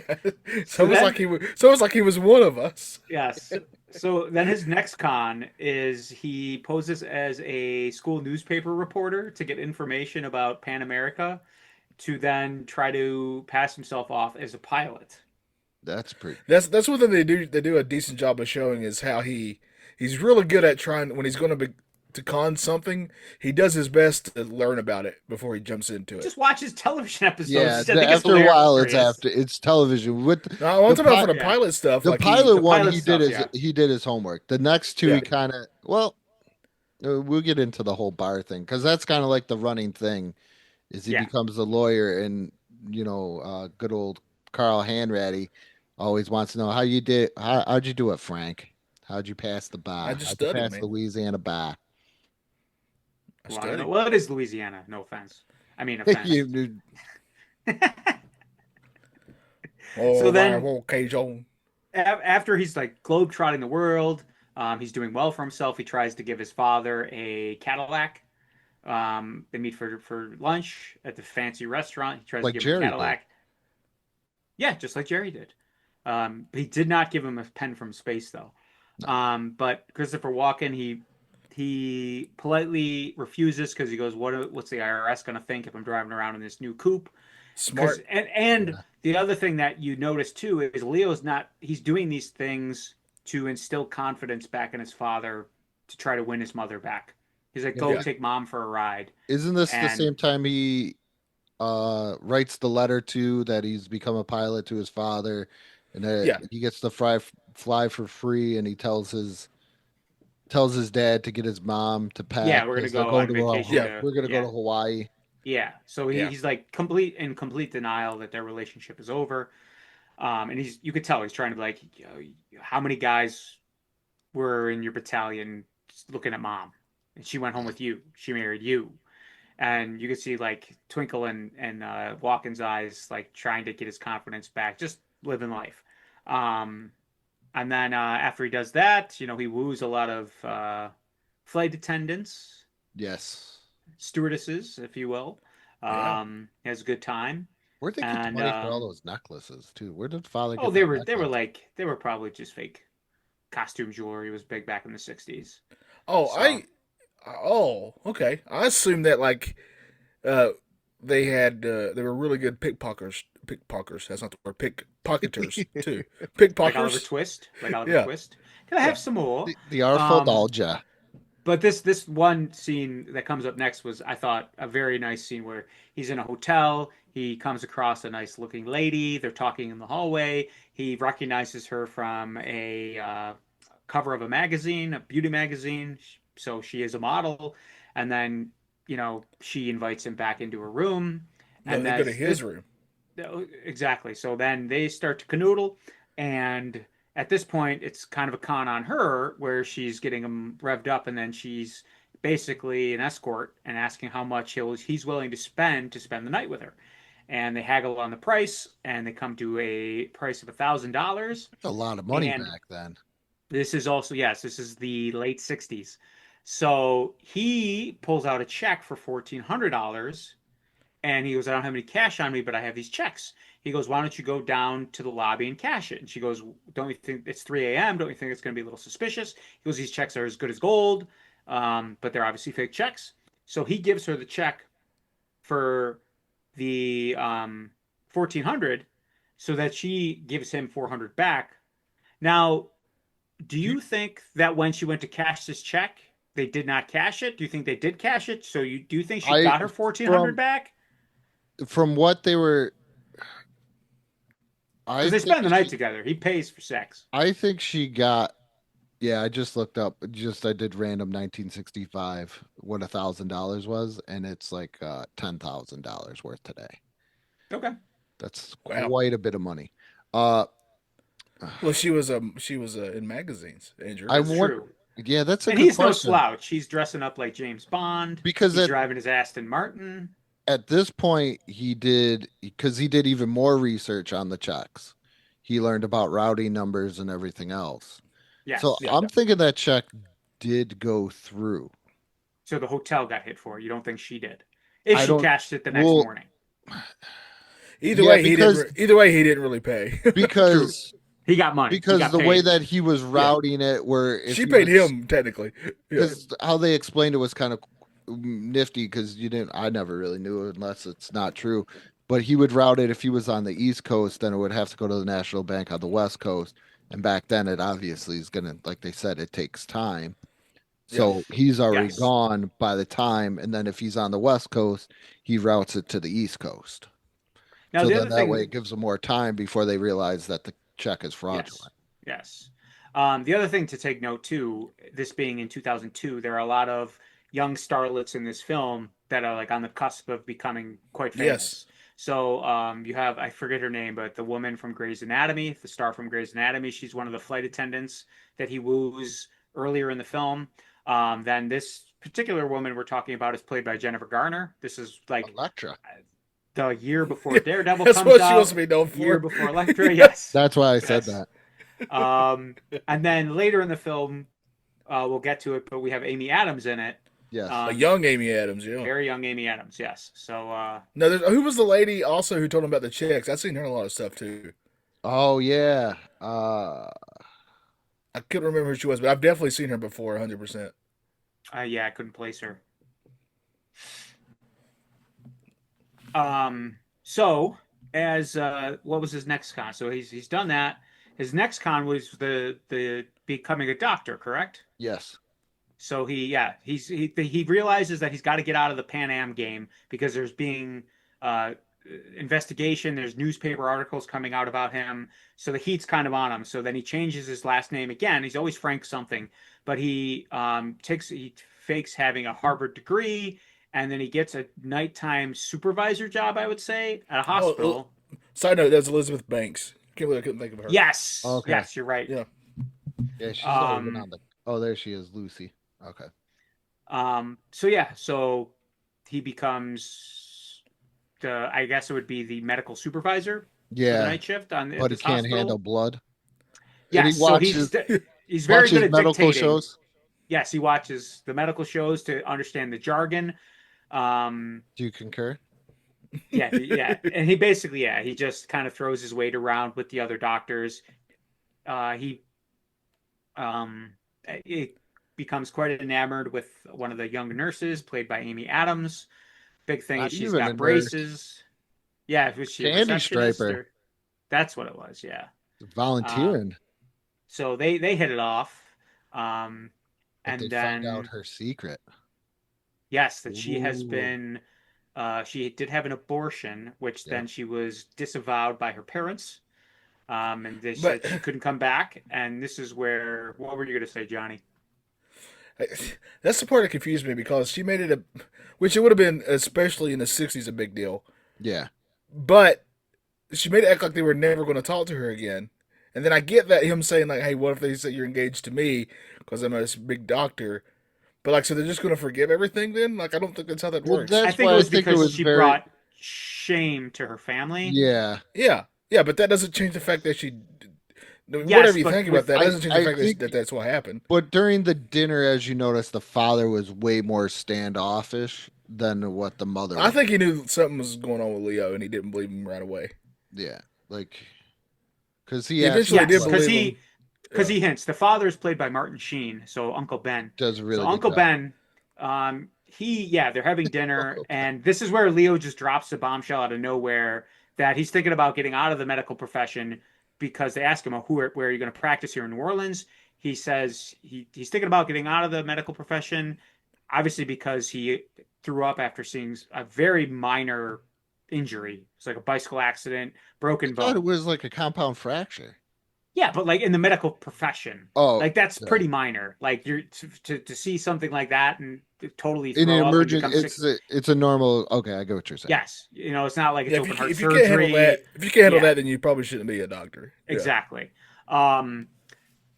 So it was then- like he was. So it was like he was one of us. Yes. So then his next con is he poses as a school newspaper reporter to get information about Pan America, to then try to pass himself off as a pilot. That's pretty. That's one thing they do. They do a decent job of showing is how he's really good at trying when he's going to con something. He does his best to learn about it before he jumps into it. Just watch his television episodes. Yeah, I think it's after a while, hilarious. it's television with. No, I'm the talking about for pi- the pilot stuff. The like pilot the one, pilot he stuff, did yeah. he did his homework. The next two, Yeah. he kind of we'll get into the whole bar thing because that's kind of like the running thing. Is he Yeah. becomes a lawyer and good old Carl Hanratty always wants to know how you did. How'd you do it, Frank? How'd you pass the bar? I just How'd you studied, pass man. Louisiana bar? I Well, I don't studied. know. Well, it is Louisiana. No offense. I mean, offense. You knew- Oh, So then- okay, Joan. After he's like globetrotting the world, he's doing well for himself. He tries to give his father a Cadillac. They meet for lunch at the fancy restaurant. He tries Like to give him Jerry a did. Cadillac. Yeah, just like Jerry did. He did not give him a pen from space though. But Christopher Walken, he politely refuses because he goes, "What's the IRS going to think if I'm driving around in this new coupe?" Smart. And the other thing that you notice too is Leo's he's doing these things to instill confidence back in his father to try to win his mother back. He's like, go Yeah. take mom for a ride. Isn't this the And- same time he writes the letter to that he's become a pilot to his father, and that Yeah. he gets to fly for free, and he tells his dad to get his mom to pack. Yeah, we're gonna 'cause they're go going on to vacation to- we're gonna yeah. go to Hawaii. Yeah. So Yeah. he's like in complete denial that their relationship is over. And you could tell he's trying to be like, how many guys were in your battalion looking at mom? And she went home with you. She married you. And you could see like twinkle in Walken's eyes, like trying to get his confidence back, just living life. And then after he does that, he woos a lot of flight attendants, Yes. stewardesses, if you will. Yeah. He has a good time. Where'd they get the And, money for all those necklaces too? Where did father get Oh, that they were necklace? they were probably just fake costume jewelry. Was big back in the 60s. Oh, So- okay. I assumed that like they were really good pickpockers. Pickpockers. That's not the word. Pickpocketers too. Like Oliver Pickpockers. Twist. Like Oliver Yeah. Twist. Can I have Yeah. some more? The Artful Um, Dolja. But this one scene that comes up next was, I thought, a very nice scene where he's in a hotel. He comes across a nice looking lady. They're talking in the hallway. He recognizes her from a cover of a magazine, a beauty magazine. So she is a model. And then, she invites him back into her room. No, And they go to that's- his room. Exactly. So then they start to canoodle, and at this point, it's kind of a con on her where she's getting him revved up, and then she's basically an escort and asking how much he's willing to spend the night with her. And they haggle on the price, and they come to a price of $1,000. That's a lot of money and- back then. This is also, yes, this is the late 60s. So he pulls out a check for $1,400, and he goes, I don't have any cash on me, but I have these checks. He goes, why don't you go down to the lobby and cash it? And she goes, don't you think it's 3 a.m.? Don't you think it's going to be a little suspicious? He goes, these checks are as good as gold, but they're obviously fake checks. So he gives her the check for the 1,400 so that she gives him 400 back. Now, do you think that when she went to cash this check, they did not cash it? Do you think they did cash it? So do you think she got her 1,400 back? From what they were, because they spend the night together. He pays for sex. I think she got. Yeah, I just looked up. I did random 1965 what $1,000 was, and it's like $10,000 worth today. Okay, that's quite a bit of money. Well, she was in magazines, Andrew. True. Yeah, that's a and good he's question. no slouch. He's dressing up like James Bond because he's driving his Aston Martin. At this point, he did even more research on the checks. He learned about routing numbers and everything else. Yes. So I'm thinking that check did go through. So the hotel got hit for it. You don't think she did? If she cashed it the next morning. Either way, he didn't really pay because he got money. Because the way that he was routing it, where she paid him technically, because how they explained it was kind of nifty. Because I never really knew it unless it's not true. But he would route it if he was on the East Coast, then it would have to go to the National Bank on the West Coast. And back then, it obviously is gonna, like they said, it takes time. So he's already gone by the time, and then if he's on the West Coast, he routes it to the East Coast. Now, so then that way it gives them more time before they realize that the check is fraudulent. Yes. The other thing to take note too, this being in 2002, there are a lot of young starlets in this film that are like on the cusp of becoming quite famous. Yes. So you have, I forget her name, but the woman from Grey's Anatomy, the star from Grey's Anatomy, she's one of the flight attendants that he woos earlier in the film. Then this particular woman we're talking about is played by Jennifer Garner. This is like Elektra. The year before Daredevil That's comes what out. she wants to be known for. Year before Elektra, yes. That's why I said that. And then later in the film, we'll get to it, but we have Amy Adams in it. Yes. A young Amy Adams, Very young Amy Adams, yes. So no, who was the lady also who told him about the checks? I've seen her in a lot of stuff too. Oh yeah. I couldn't remember who she was, but I've definitely seen her before, 100%. Yeah, I couldn't place her. So as what was his next con? So he's done that. His next con was the becoming a doctor, correct? Yes. So he realizes that he's got to get out of the Pan Am game because there's being investigation. There's newspaper articles coming out about him. So the heat's kind of on him. So then he changes his last name again. He's always Frank something, but he fakes having a Harvard degree, and then he gets a nighttime supervisor job, I would say, at a hospital. Side note, that's Elizabeth Banks. Can't believe I couldn't think of her. Yes. Okay. Yes, you're right. Yeah. Yeah, she's always been on the. Oh, there she is, Lucy. Okay. So he becomes I guess it would be the medical supervisor. Yeah. For the night shift on but he this can't hospital. handle blood. Yeah, he watches, he's very good at medical dictating. shows. Yes, he watches the medical shows to understand the jargon. Do you concur? Yeah, and he basically, he just kind of throws his weight around with the other doctors. He becomes quite enamored with one of the young nurses, played by Amy Adams. Big thing is she's got braces. Yeah, was she a Candy receptionist striper. That's what it was. Yeah, Volunteering. So they hit it off. But and they then found out her secret. Yes, that she has Ooh. been. She did have an abortion, which then she was disavowed by her parents, and they said she couldn't come back. And this is where, what were you going to say, Johnny? That's the part that confused me because she made it which it would have been, especially in the 60s, a big deal. Yeah. But she made it act like they were never going to talk to her again. And then I get that him saying like, "Hey, what if they say you're engaged to me because I'm a big doctor?" But like, so they're just going to forgive everything then? Like, I don't think that's how that works. I think it was because she brought shame to her family. Yeah. Yeah. Yeah, but that doesn't change the fact that she... Yes, whatever you think about that, doesn't change the fact think that that's what happened. But during the dinner, as you notice, the father was way more standoffish than what the mother was. I think he knew something was going on with Leo, and he didn't believe him right away. Yeah. Like... Because he eventually did believe him. Because he hints. The father is played by Martin Sheen, so Uncle Ben. Does a really so good Uncle job. Ben, they're having dinner, and this is where Leo just drops a bombshell out of nowhere that he's thinking about getting out of the medical profession because they ask him, where are you going to practice here in New Orleans? He says he's thinking about getting out of the medical profession, obviously because he threw up after seeing a very minor injury. It's like a bicycle accident, broken I thought bone. it was like a compound fracture. Yeah, but like in the medical profession, like that's pretty minor. Like you're to see something like that and totally In an throw up and emergent, become sick. it's a normal. Okay, I get what you're saying. Yes, it's not like it's open heart if you surgery. can't handle that, if you can't handle that, then you probably shouldn't be a doctor. Yeah. Exactly.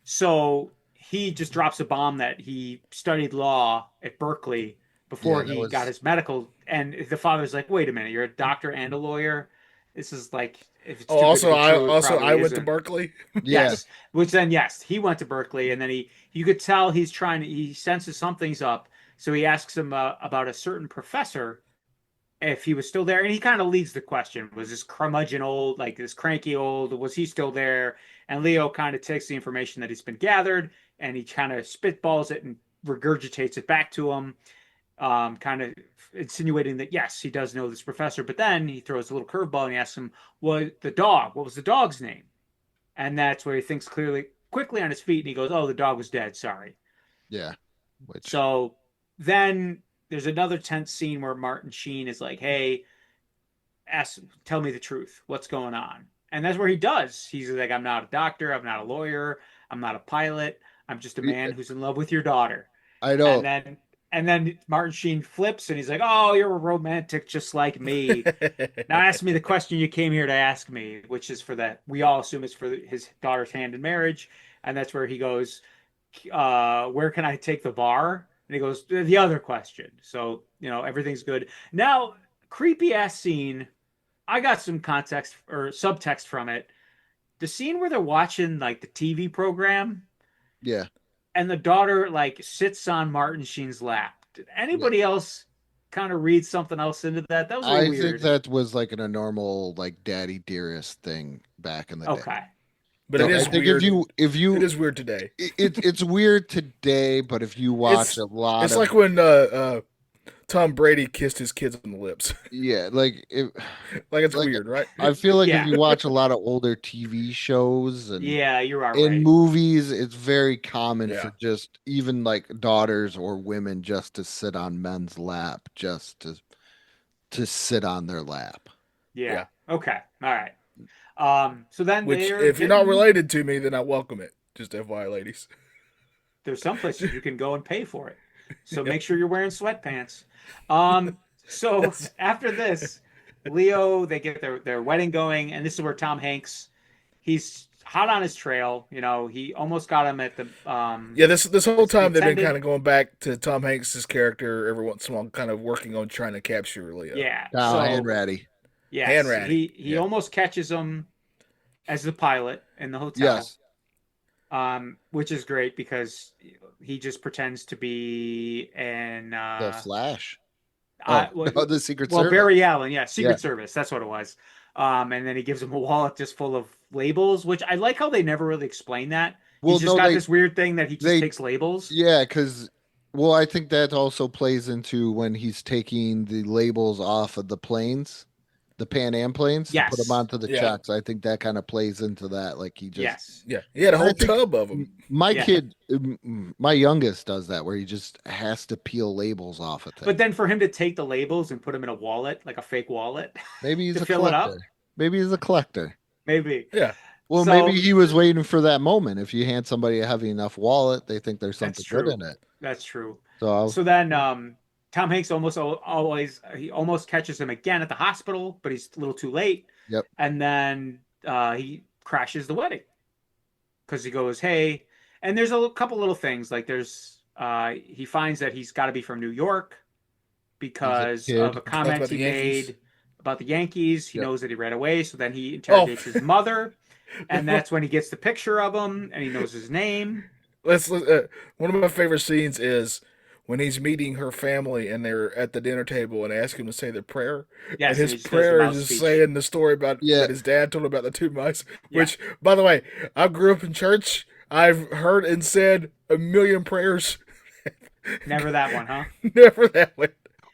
So he just drops a bomb that he studied law at Berkeley before he got his medical. And the father's like, "Wait a minute, you're a doctor and a lawyer. This is like." If it's I went to Berkeley. Yes, which then he went to Berkeley, and then you could tell he senses something's up, so he asks him about a certain professor if he was still there, and he kind of leads the question: was this curmudgeon old, like this cranky old, was he still there? And Leo kind of takes the information that he's been gathered, and he kind of spitballs it and regurgitates it back to him, kind of insinuating that yes, he does know this professor. But then he throws a little curveball and he asks him, what was the dog's name? And that's where he thinks quickly on his feet, and he goes, "Oh, the dog was dead. Sorry." Yeah. So then there's another tense scene where Martin Sheen is like, "Hey, tell me the truth. What's going on?" And that's where he does. He's like, "I'm not a doctor. I'm not a lawyer. I'm not a pilot. I'm just a man who's in love with your daughter." I know. And then Martin Sheen flips and he's like, "Oh, you're a romantic just like me. Now ask me the question you came here to ask me," which is for that. We all assume it's for his daughter's hand in marriage. And that's where he goes, "Where can I take the bar?" And he goes, "The other question." So, everything's good. Now, creepy ass scene. I got some context or subtext from it. The scene where they're watching like the TV program. Yeah. And the daughter like sits on Martin Sheen's lap. Did anybody else kind of read something else into that? That was a little weird. I think that was like a normal like daddy dearest thing back in the day. Okay. But it is weird. If you it is weird today. It's weird today, but if you watch it's like when Tom Brady kissed his kids on the lips. Yeah, it's weird, right? I feel like if you watch a lot of older TV shows and you're right. In movies, it's very common for just even like daughters or women just to sit on men's lap, just to sit on their lap. Yeah. Okay. All right. So then, if you're not related to me, then I welcome it. Just FYI, ladies. There's some places you can go and pay for it. So make sure you're wearing sweatpants. So after this, Leo, they get their wedding going, and this is where Tom Hanks, he's hot on his trail. He almost got him at the this whole time they've been kind of going back to Tom Hanks's character every once in a while, kind of working on trying to capture Leo. Yeah. Hanratty. Yeah. Hanratty. He almost catches him as the pilot in the hotel. Yes. Which is great because he just pretends to be the Flash. The Secret Service. Barry Allen, Secret Service. That's what it was. And then he gives him a wallet just full of labels, which I like how they never really explain that. He's just got this weird thing that he just takes labels. Yeah, because I think that also plays into when he's taking the labels off of the planes. The Pan Am planes, to put them onto the checks. I think that kind of plays into that. Like he just, he had a whole tub of them. My kid, my youngest, does that where he just has to peel labels off of things. But then for him to take the labels and put them in a wallet, like a fake wallet, maybe he's to a fill collector. it up. Maybe he's a collector. Maybe, Well, maybe he was waiting for that moment. If you hand somebody a heavy enough wallet, they think there's something good in it. That's true. So then, Tom Hanks almost catches him again at the hospital, but he's a little too late. Yep. And then he crashes the wedding because he goes, "Hey," and there's a couple little things like he finds that he's got to be from New York because of a comment he made about the Yankees. He knows that he ran away, so then he interrogates his mother, and that's when he gets the picture of him and he knows his name. One of my favorite scenes is when he's meeting her family and they're at the dinner table and ask him to say their prayer. Yes, and his prayer is just saying the story about that his dad told him about the two mice. Which, by the way, I grew up in church. I've heard and said a million prayers Never that one, huh? Never that way.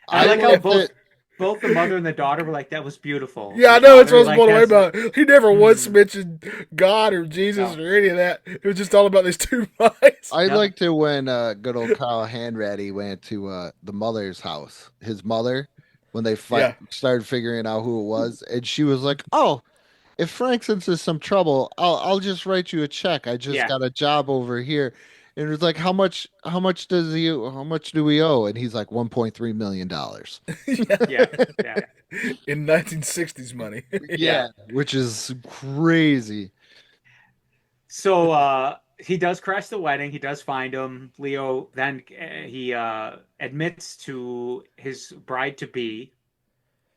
I like how liked both it. both the mother and the daughter were like, "That was beautiful." Yeah, I The know that's father, what I was blown away that's- about. He never once mentioned God or Jesus or any of that. It was just all about these two mice. I Yep. liked it when good old Carl Hanratty went to the mother's house, his mother, when they Yeah. started figuring out who it was, and she was like, "Oh, if Frank sends us some trouble, I'll just write you a check. I just Yeah. got a job over here." And it was like, how much how much do we owe? And he's like, $1.3 million. Yeah, yeah. In 1960s money. Yeah, which is crazy. So he does crash the wedding. He does find him. Leo then he admits to his bride to be,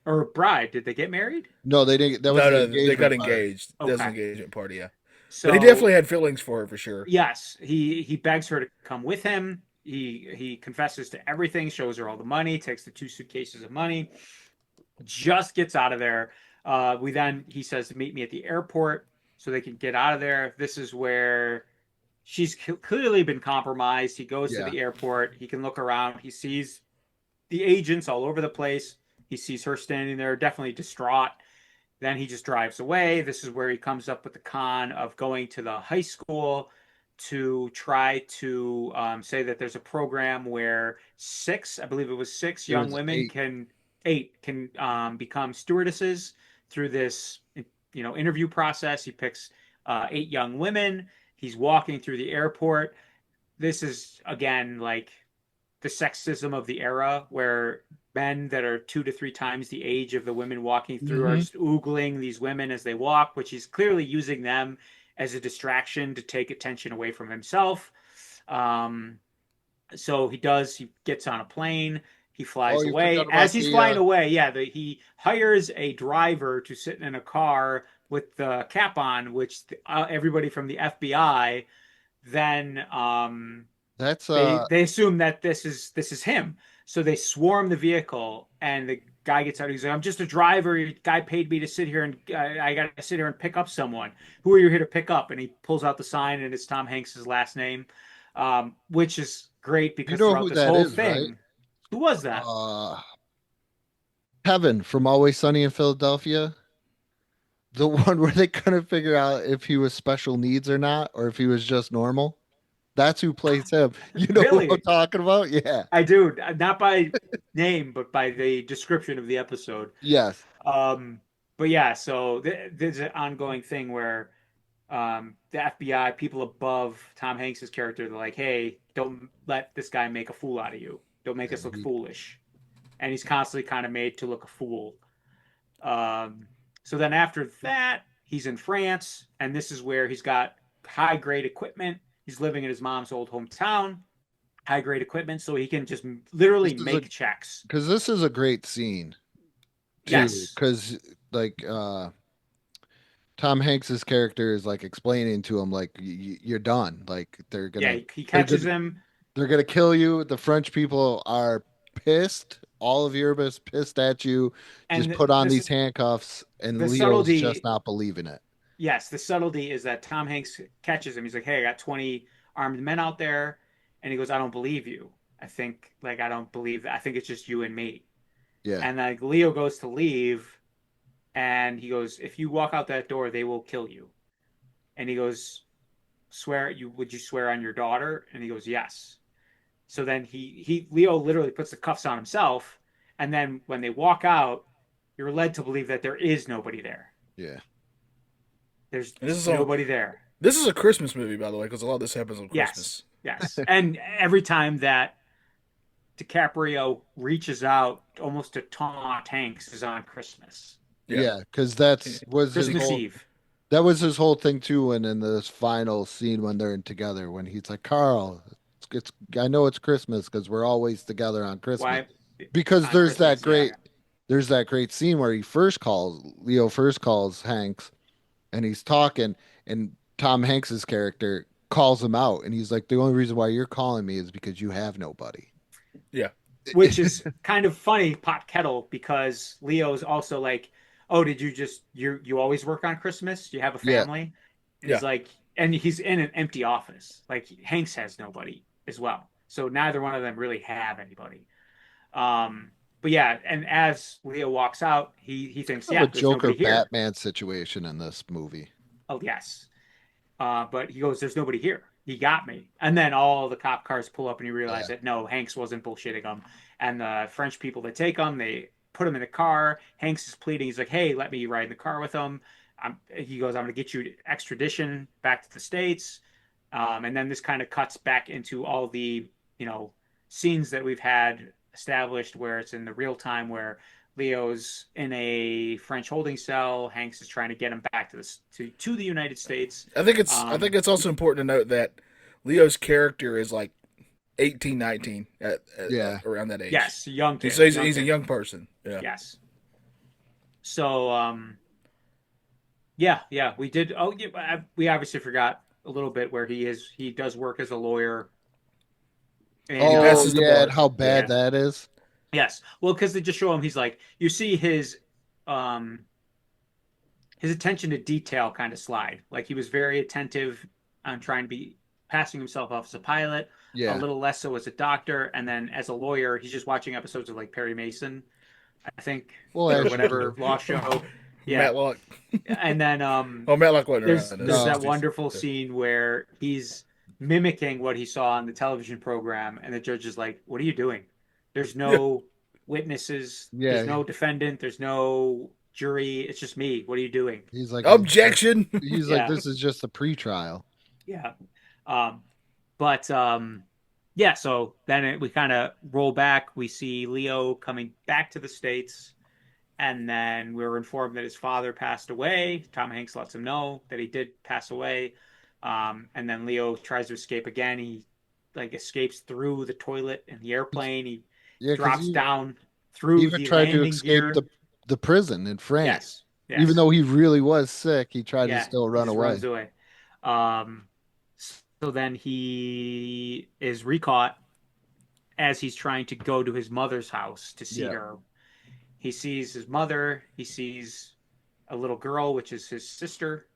or bride. Did they get married? No, they didn't. That was No, the they got engagement party. engaged. That was an Okay. engagement party, yeah. So But he definitely had feelings for her for sure. yes, he begs her to come with him. He confesses to everything, shows her all the money, takes the 2 suitcases of money, just gets out of there. He says to meet me at the airport so they can get out of there. This is where she's clearly been compromised. He goes to Yeah. the airport. He can look around. He sees the agents all over the place. He sees her standing there, definitely distraught. Then he just drives away. This is where he comes up with the con of going to the high school to try to say that there's a program where 6, I believe it was 6 It young was women 8. can become stewardesses through this, interview process. He picks 8 young women. He's walking through the airport. This is again like the sexism of the era, where men that are 2 to 3 times the age of the women walking through are just oogling these women as they walk, which he's clearly using them as a distraction to take attention away from himself. So he gets on a plane, he flies you away. forgot about As he's the, flying away, he hires a driver to sit in a car with the cap on, which everybody from the FBI then That's they assume that this is him. So they swarm the vehicle, and the guy gets out. He's like, "I'm just a driver. The guy paid me to sit here, and I got to sit here and pick up someone. Who are you here to pick up?" And he pulls out the sign, and it's Tom Hanks's last name, which is great because You know throughout who this that whole is, thing, right? who was that? Kevin from Always Sunny in Philadelphia. The one where they couldn't figure out if he was special needs or not, or if he was just normal. That's who plays him. You know Really? who I'm talking about? Yeah. I do, not by name, but by the description of the episode. Yes. But yeah, so there's an ongoing thing where the FBI, people above Tom Hanks's character, they're like, "Hey, don't let this guy make a fool out of you. Don't make us look foolish." And he's constantly kind of made to look a fool. So then after that, he's in France, and this is where he's got high-grade equipment. He's living in his mom's old hometown, high-grade equipment, so he can just literally make checks. Because this is a great scene. Too, Yes. Because Tom Hanks's character is like explaining to him, like, you're done. Like, they're gonna. Yeah, he catches him. They're gonna kill you. The French people are pissed. All of Europe is pissed at you. And Just put on this- these handcuffs, and the Leo's subtlety- just not believing it. Yes, the subtlety is that Tom Hanks catches him. He's like, "Hey, I got 20 armed men out there," and he goes, "I don't believe you. I don't believe that. I think it's just you and me." Yeah. And like Leo goes to leave, and he goes, "If you walk out that door, they will kill you." And he goes, would you swear on your daughter?" And he goes, "Yes." So then Leo literally puts the cuffs on himself, and then when they walk out, you're led to believe that there is nobody there. Yeah. There's And this is nobody there. This is a Christmas movie, by the way, because a lot of this happens on Christmas. Yes. And every time that DiCaprio reaches out almost to taunt Hanks is on Christmas. Yeah, because that was his Christmas whole, Eve. That was his whole thing too. And in this final scene when they're together, when he's like, "Carl, it's I know it's Christmas because we're always together on Christmas." Why? Because On there's that Christmas, great scene where Leo first calls Hanks, and he's talking, and Tom Hanks's character calls him out, and he's like, "The only reason why you're calling me is because you have nobody." Yeah. Which is kind of funny, pot kettle, because Leo's also like, "Oh, did you just you always work on Christmas? Do you have a Yeah. family?" And Yeah. he's like, and he's in an empty office. Like Hanks has nobody as well. So neither one of them really have anybody. But yeah, and as Leo walks out, he thinks, Kind of a there's Joker nobody here. Batman situation in this movie. Oh, yes. But he goes, there's nobody here. He got me. And then all the cop cars pull up and he realizes that no, Hanks wasn't bullshitting him. And the French people that take him, they put him in the car. Hanks is pleading. He's like, hey, let me ride in the car with him. He goes, I'm going to get you extradition back to the States. And then this kind of cuts back into all the, scenes that we've had established where it's in the real time where Leo's in a French holding cell. Hanks is trying to get him back to the United States. I think it's also important to note that Leo's character is like 18, 19 around that age. Yes, young kid. He's a young person. Yeah. Yes. So we did. Oh yeah, we obviously forgot a little bit where he does work as a lawyer. And and how bad that is. Yes. Well, because they just show him, he's like, you see his attention to detail kind of slide. Like he was very attentive on trying to be passing himself off as a pilot, a little less so as a doctor. And then as a lawyer, he's just watching episodes of like Perry Mason, I think, or whatever law show. Yeah. Matlock. And then, Matlock wasn't there's around. that wonderful scene where he's mimicking what he saw on the television program. And the judge is like, what are you doing? There's no witnesses. There's no defendant. There's no jury. It's just me. What are you doing? He's like, objection. He's like, this is just a pre-trial. Yeah. So then we kind of roll back. We see Leo coming back to the States. And then we're informed that his father passed away. Tom Hanks lets him know that he did pass away. And then Leo tries to escape again. He escapes through the toilet in the airplane. He drops down through he even the tried to landing escape gear. the prison in France. Yes. Even though he really was sick, he tried to still run away. Runs away. So then he is recaught as he's trying to go to his mother's house to see her. He sees his mother. He sees a little girl, which is his sister.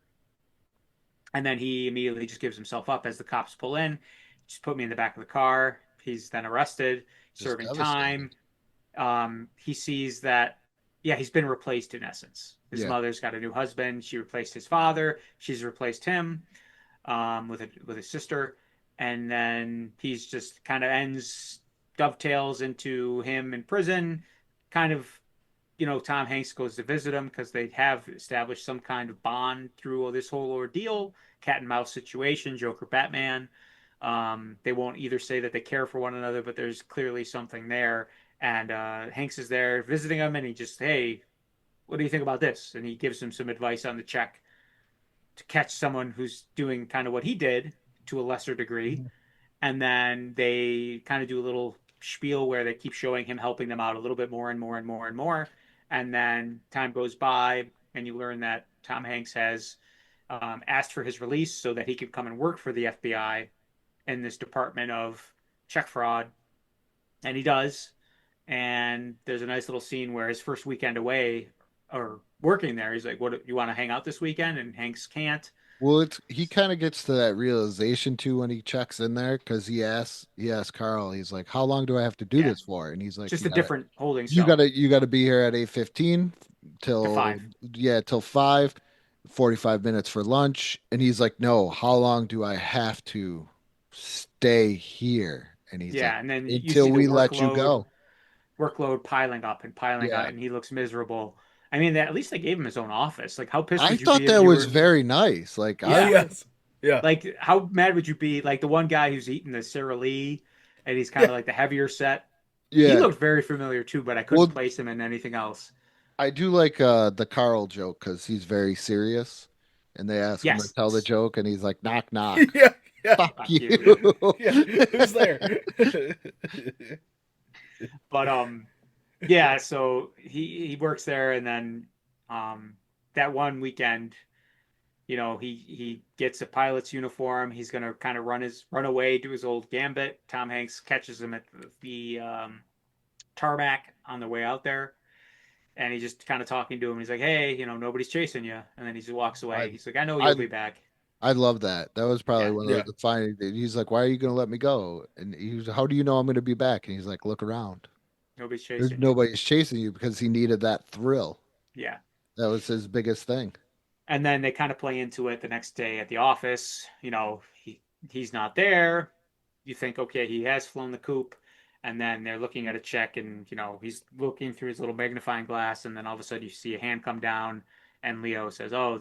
And then he immediately just gives himself up as the cops pull in. Just put me in the back of the car. He's then arrested, serving time. He sees that, he's been replaced in essence. His mother's got a new husband. She replaced his father. She's replaced him with his sister. And then he's just kind of dovetails into him in prison. Kind of, Tom Hanks goes to visit him because they have established some kind of bond through this whole ordeal. Cat and mouse situation, Joker, Batman. They won't either say that they care for one another, but there's clearly something there. And Hanks is there visiting him, and he just, hey, what do you think about this? And he gives him some advice on the check to catch someone who's doing kind of what he did to a lesser degree. And then they kind of do a little spiel where they keep showing him helping them out a little bit more and more and more and more. And then time goes by, and you learn that Tom Hanks has asked for his release so that he could come and work for the FBI in this department of check fraud. And he does. And there's a nice little scene where his first weekend away or working there, he's like, what, you want to hang out this weekend? And Hanks can't. Well, he kind of gets to that realization too when he checks in there, because he asks Carl, he's like, how long do I have to do this for? And he's like, just a different holding cell. You gotta be here at 8:15 till 5. Till 5, 45 minutes for lunch. And he's like, no, how long do I have to stay here? And he's like, and then until we let you go. Workload piling up, and he looks miserable. I mean, at least they gave him his own office. Like, how pissed would you be? I thought that was very nice. Like, like, how mad would you be? Like, the one guy who's eating the Sara Lee, and he's kind of like the heavier set. Yeah, he looked very familiar too, but I couldn't place him in anything else. I do like the Carl joke because he's very serious, and they ask him to tell the joke, and he's like, knock knock. Fuck you. Who's there? But so he works there, and then that one weekend, he gets a pilot's uniform. He's gonna kind of run away, do his old gambit. Tom Hanks catches him at the tarmac on the way out there, and he's just kind of talking to him. He's like, hey, nobody's chasing you, and then he just walks away. He's like, I know you'll be back. I love that. That was probably one Yeah. of the defining things. He's like, "Why are you going to let me go?" And he's, "How do you know I'm going to be back?" And he's like, "Look around. Nobody's There's chasing you. nobody's chasing you," because he needed that thrill. Yeah. That was his biggest thing. And then they kind of play into it the next day at the office. You know, he's not there. You think, okay, he has flown the coop. And then they're looking at a check, and you know he's looking through his little magnifying glass, and then all of a sudden you see a hand come down, and Leo says, "Oh,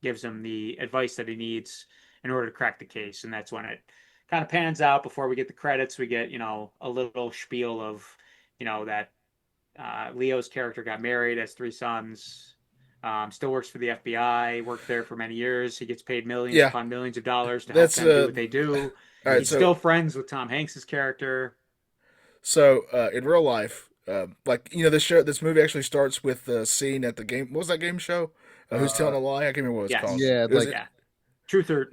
gives him the advice that he needs in order to crack the case." And that's when it kind of pans out. Before we get the credits, we get a little spiel of that Leo's character got married, has 3 sons, still works for the FBI, worked there for many years. He gets paid millions upon millions of dollars to help them do what they do. Right, He's still friends with Tom Hanks's character. So in real life, this movie actually starts with the scene at the game. What was that game show? Who's telling a lie? I can't remember what it's called. Yeah, Truth or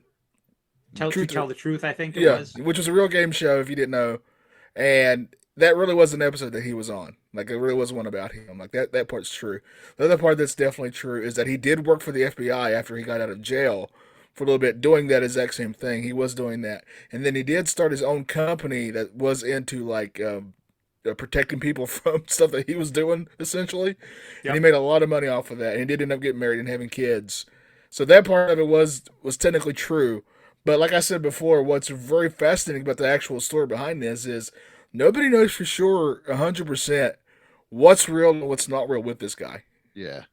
tell the truth. I think it was, which was a real game show if you didn't know, and that really was an episode that he was on. Like it really was one about him. Like that part's true. The other part that's definitely true is that he did work for the FBI after he got out of jail. For a little bit, doing that exact same thing. He was doing that. And then he did start his own company that was into protecting people from stuff that he was doing, essentially. Yep. And he made a lot of money off of that. And he did end up getting married and having kids. So that part of it was technically true. But like I said before, what's very fascinating about the actual story behind this is nobody knows for sure 100% what's real and what's not real with this guy. Yeah.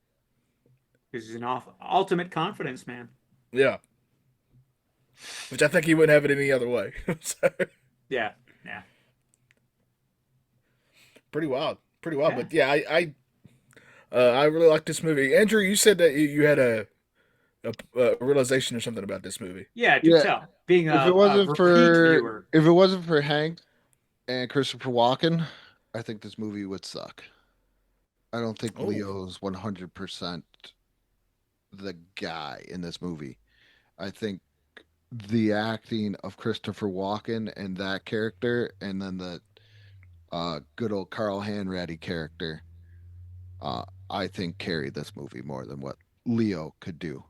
This is an ultimate confidence man. Yeah. Which I think he wouldn't have it any other way. So, yeah. Pretty wild. Yeah. But yeah, I really like this movie. Andrew, you said that you had a realization or something about this movie. Yeah, do tell. Being if it wasn't for Hank and Christopher Walken, I think this movie would suck. I don't think Leo's 100% the guy in this movie. I think the acting of Christopher Walken and that character, and then the good old Carl Hanratty character, I think carried this movie more than what Leo could do.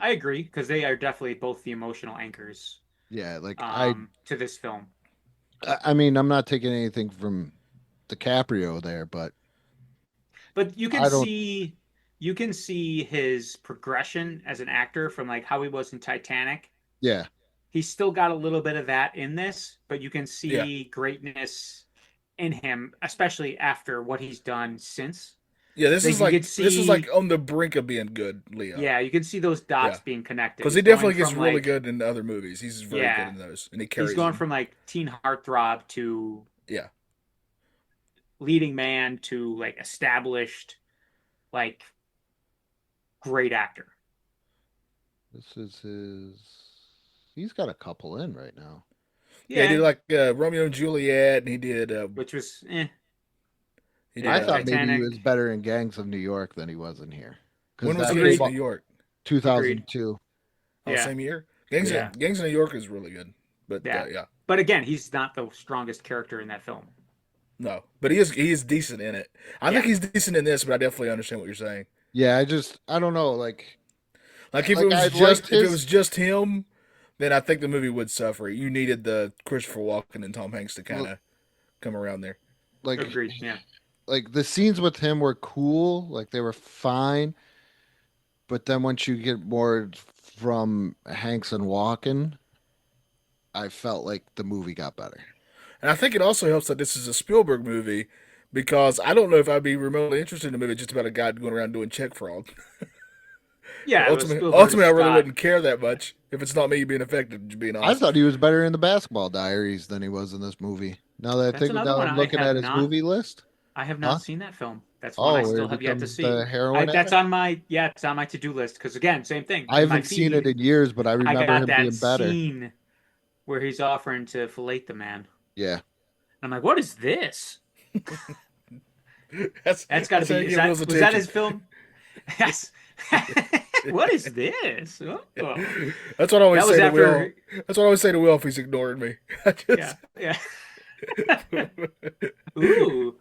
I agree, because they are definitely both the emotional anchors. Yeah, to this film. I mean, I'm not taking anything from DiCaprio there, but you can see his progression as an actor from like how he was in Titanic. Yeah. He's still got a little bit of that in this, but you can see greatness in him, especially after what he's done since. Yeah, this is like on the brink of being good, Leo. Yeah, you can see those dots being connected. Because he definitely gets really good in other movies. He's very good in those, and he carries. He's going from like teen heartthrob to leading man to like established, like great actor. This is his. He's got a couple in right now. Yeah, he did like Romeo and Juliet, and he did which was I thought maybe he was better in Gangs of New York than he was in here. When was he in New York? 2002. Oh, same year. Gangs of New York is really good, but But again, he's not the strongest character in that film. No, but he is decent in it. I think he's decent in this, but I definitely understand what you're saying. Yeah, I don't know, like if it was just him, then I think the movie would suffer. You needed the Christopher Walken and Tom Hanks to kind of come around there. Like, agreed. Yeah. Like the scenes with him were cool, like they were fine, but then once you get more from Hanks and Walken, I felt like the movie got better. And I think it also helps that this is a Spielberg movie, because I don't know if I'd be remotely interested in a movie just about a guy going around doing check fraud. Yeah, ultimately, I really wouldn't care that much if it's not me being affected. Being honest, I thought he was better in the Basketball Diaries than he was in this movie. Now that I'm looking at his movie list, I have not seen that film. That's one I still have yet to see. That's on my it's on my to-do list, because again, same thing. I haven't seen it in years, but I remember him being better. Scene where he's offering to fillet the man. Yeah, and I'm like, what is this? That's got to be. Was that his film? Yes. What is this? Oh. That's what I always say to Will. That's what I always say to Will if he's ignoring me. Yeah. Ooh.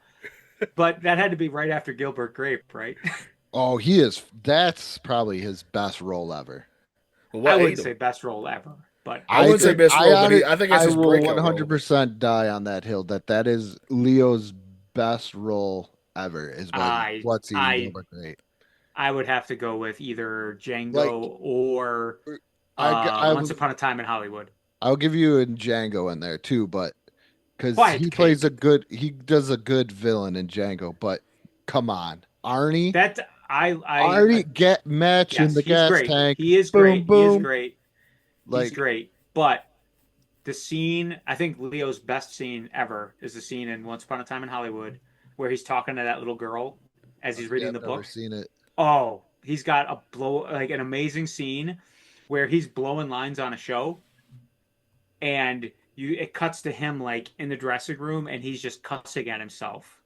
But that had to be right after Gilbert Grape, right? Oh, he is. That's probably his best role ever. Well, what I ate wouldn't him? say best role ever, but I wouldn't say best role, but I think it's I his will breakout role. 100% die on that hill that is Leo's best role ever. Is What's Eating Gilbert Grape. I would have to go with either Django or I Once Upon a Time in Hollywood. I'll give you a Django in there too, but because Quiet he Cake. plays he does a good villain in Django. But come on, Arnie. Arnie get match in the he's gas great. tank. He is Boom, great. boom. He is great. Like, he's great. But the scene, I think Leo's best scene ever is the scene in Once Upon a Time in Hollywood where he's talking to that little girl as he's reading the book. I've never seen it. Oh, he's got an amazing scene where he's blowing lines on a show, and it cuts to him like in the dressing room, and he's just cussing at himself.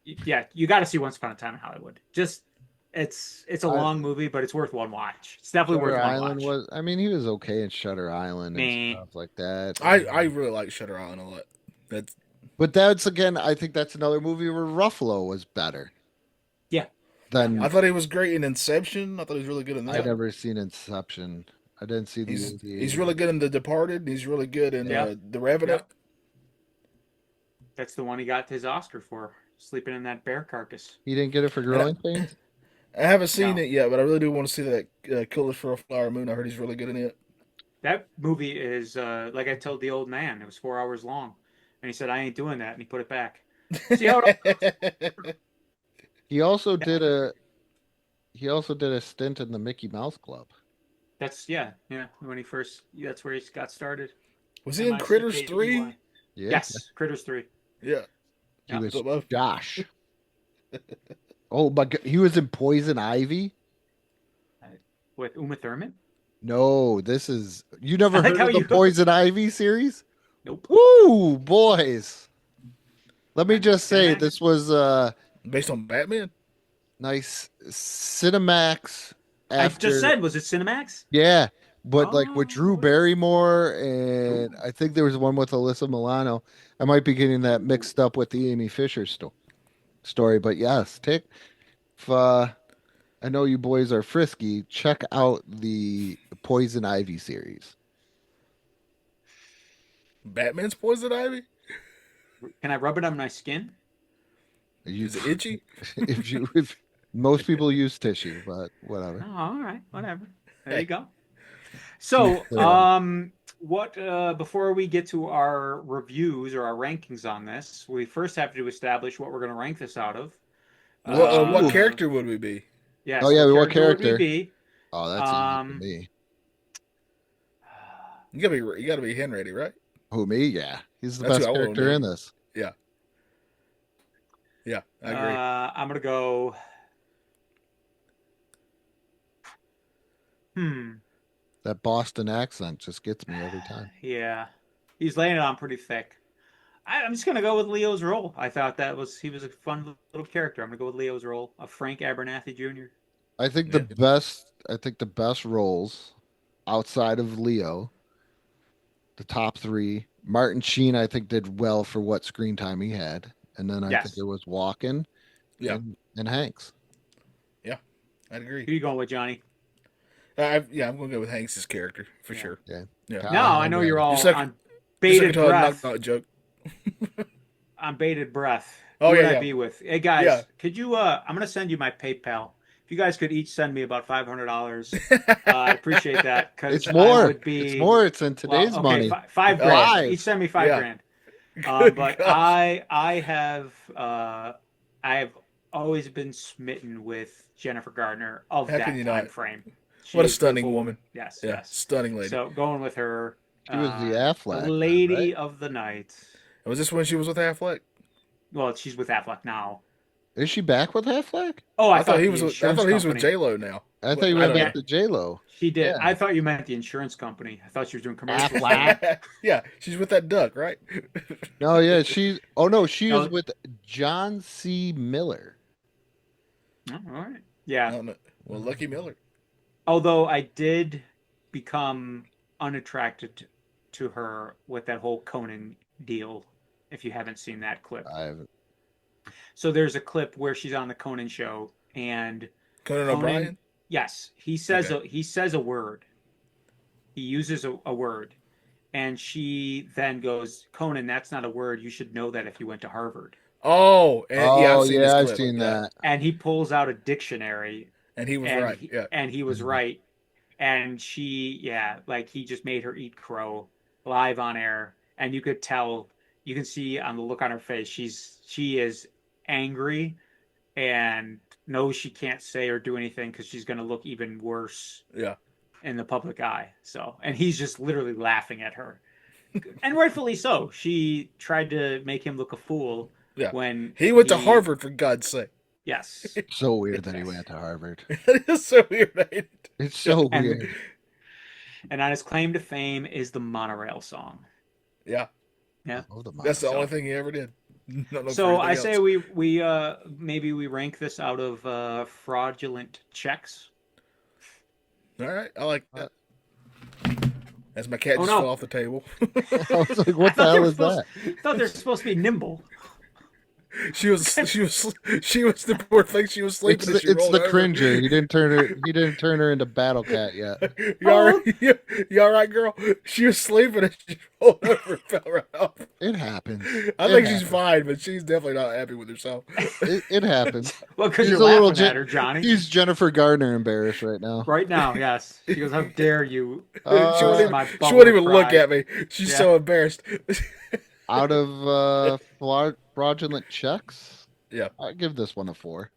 Yeah, you got to see Once Upon a Time in Hollywood. Just it's a long movie, but it's worth one watch. It's definitely worth one watch. He was okay in Shutter Island and stuff like that. I really like Shutter Island a lot. But that's again, I think that's another movie where Ruffalo was better. Yeah. I thought he was great in Inception. I thought he was really good in that. I'd never seen Inception. I didn't see He's really good in The Departed. He's really good in The Revenant. That's the one he got his Oscar for, sleeping in that bear carcass. He didn't get it for Growing Pains? I haven't seen it yet, but I really do want to see that Killers for a Flower Moon. I heard he's really good in it. That movie is, like I told the old man, it was 4 hours long. And he said, I ain't doing that. And he put it back. See how it He also did a stint in the Mickey Mouse Club. That's when that's where he got started. Was he in Critters 3? Yeah. Yes, Critters 3. Yeah. He was Josh. Oh my God, he was in Poison Ivy with Uma Thurman. No, this is you never like heard of the Poison Ivy series? Nope. Woo, boys! Let me just say, this was based on Batman. Nice Cinemax. I just said, was it Cinemax? Yeah, but like with Drew Barrymore, and I think there was one with Alyssa Milano. I might be getting that mixed up with the Amy Fisher story, but yes, if I know you boys are frisky, check out the Poison Ivy series. Batman's Poison Ivy? Can I rub it on my skin? Is it itchy? if most people use tissue, but whatever. Oh, all right, whatever. There you go. So, what before we get to our reviews or our rankings on this, we first have to establish what we're going to rank this out of. What character would we be? Yes. Oh yeah, what character? Would we be? Oh, that's easy for me. You gotta be Henry, right? Who, me? Yeah, he's the best character in this. Yeah. Yeah, I agree. I'm gonna go. That Boston accent just gets me every time. Yeah, he's laying it on pretty thick. I'm just gonna go with Leo's role. I thought he was a fun little character. I'm gonna go with Leo's role of Frank Abernathy Jr. I think the best roles outside of Leo, the top three. Martin Sheen, I think, did well for what screen time he had, and then I think it was Walken, and Hanks. Yeah, I'd agree. Who are you going with, Johnny? I'm going to go with Hanks' character for sure. Yeah. No, I know you're all on bated breath. Joke. On bated breath. Oh, Who would yeah. I be with? Hey guys, could you? I'm going to send you my PayPal. If you guys could each send me about $500, I appreciate that. It's more. It's more. It's in today's money. $5 grand. Each send me $5 grand. But I have always been smitten with Jennifer Gardner of that time frame. What a stunning woman. Yes. Stunning lady. So going with her. She was the Affleck. The lady of the night. Was this when she was with Affleck? Well, she's with Affleck now. Is she back with Affleck? Oh, I thought he was. I thought he was with J-Lo now. I thought you went back to J-Lo. She did. Yeah. I thought you meant the insurance company. I thought she was doing commercials. Yeah, she's with that duck, right? No, yeah, she is with John C. Miller. Oh, all right. Yeah. No. Well, Lucky Miller. Although I did become unattracted to her with that whole Conan deal. If you haven't seen that clip, I haven't. So there's a clip where she's on the Conan show, and Conan O'Brien. Yes, he says a word, He uses a word, and she then goes, "Conan, that's not a word. You should know that if you went to Harvard." Oh, and, I've seen that. And he pulls out a dictionary, and he was right. And he was right. And she, he just made her eat crow live on air, and you could tell, you can see on the look on her face, she is angry and knows she can't say or do anything because she's going to look even worse. Yeah. In the public eye. And he's just literally laughing at her, and rightfully so. She tried to make him look a fool. Yeah. When he went to Harvard, for God's sake. Yes. It's so weird that he went to Harvard. It is so weird. It's so weird. And on his claim to fame is the monorail song. Yeah. Yeah. That's the only thing he ever did. So I say we maybe we rank this out of fraudulent checks. All right, I like that. As my cat just fell off the table. I was like, "What the hell is that?" I thought they're supposed to be nimble. She was the poor thing. She was sleeping. It's the cringer. He didn't turn her into Battle Cat yet. You all right, girl? She was sleeping and she rolled over and fell right off. It happens. I think she's fine, but she's definitely not happy with herself. It happens. Well, because you're laughing at her, Johnny. He's Jennifer Gardner embarrassed right now. Right now, yes. She goes, "How dare you?" She wouldn't even look at me. She's so embarrassed. Out of fraudulent checks, yeah, I give this one a 4.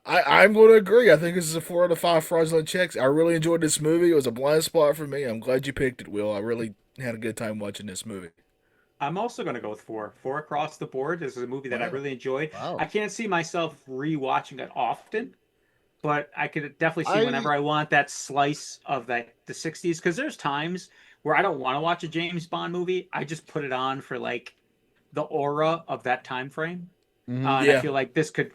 I'm going to agree. I think this is a 4 out of 5 fraudulent checks. I really enjoyed this movie. It was a blind spot for me. I'm glad you picked it, Will. I really had a good time watching this movie. I'm also going to go with 4. 4 across the board. This is a movie that I really enjoyed. Wow. I can't see myself rewatching it often, but I could definitely see whenever I want that slice of the 60s, because there's times where I don't want to watch a James Bond movie. I just put it on for like the aura of that time frame. And I feel like this could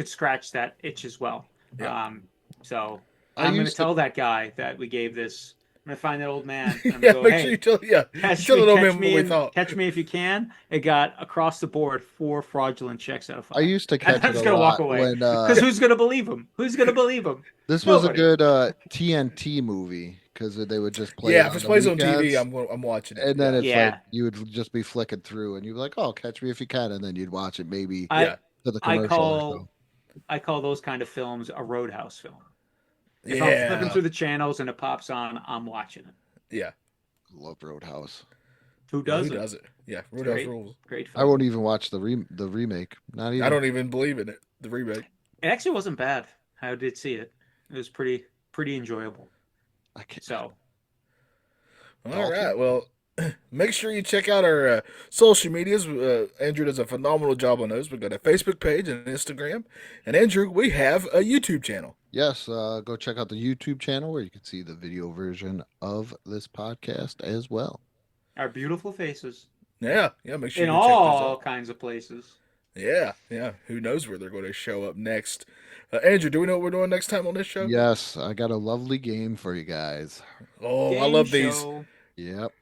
scratch that itch as well. Yeah. So I'm going to tell that guy that we gave this. I'm going to find that old man. And I'm Yeah, go, make hey, sure you tell the old man what we thought. Catch me if you can. It got across the board 4 fraudulent checks out of 5. I used to catch I'm it just a gonna lot walk away when because who's going to believe him? Who's going to believe him? This was Nobody. a good TNT movie because they would just play. Yeah, if it plays on TV, I'm watching it. And then it's like you would just be flicking through, and you'd be like, "Oh, Catch Me If You Can," and then you'd watch it maybe to the commercial. I call those kind of films a Roadhouse film. If I'm flipping through the channels and it pops on, I'm watching it. Yeah, love Roadhouse. Who doesn't? Who does it? Yeah, Roadhouse rules. Great film. I won't even watch the remake. Not even. I don't even believe in it. The remake. It actually wasn't bad. I did see it. It was pretty enjoyable. I can't. So. All right. Well, make sure you check out our social medias. Andrew does a phenomenal job on those. We've got a Facebook page and an Instagram. And Andrew, we have a YouTube channel. Yes, go check out the YouTube channel where you can see the video version of this podcast as well. Our beautiful faces. Yeah, make sure in you check those all out. kinds of places. Yeah. Who knows where they're going to show up next? Andrew, do we know what we're doing next time on this show? Yes, I got a lovely game for you guys. Oh, I love these. Yep.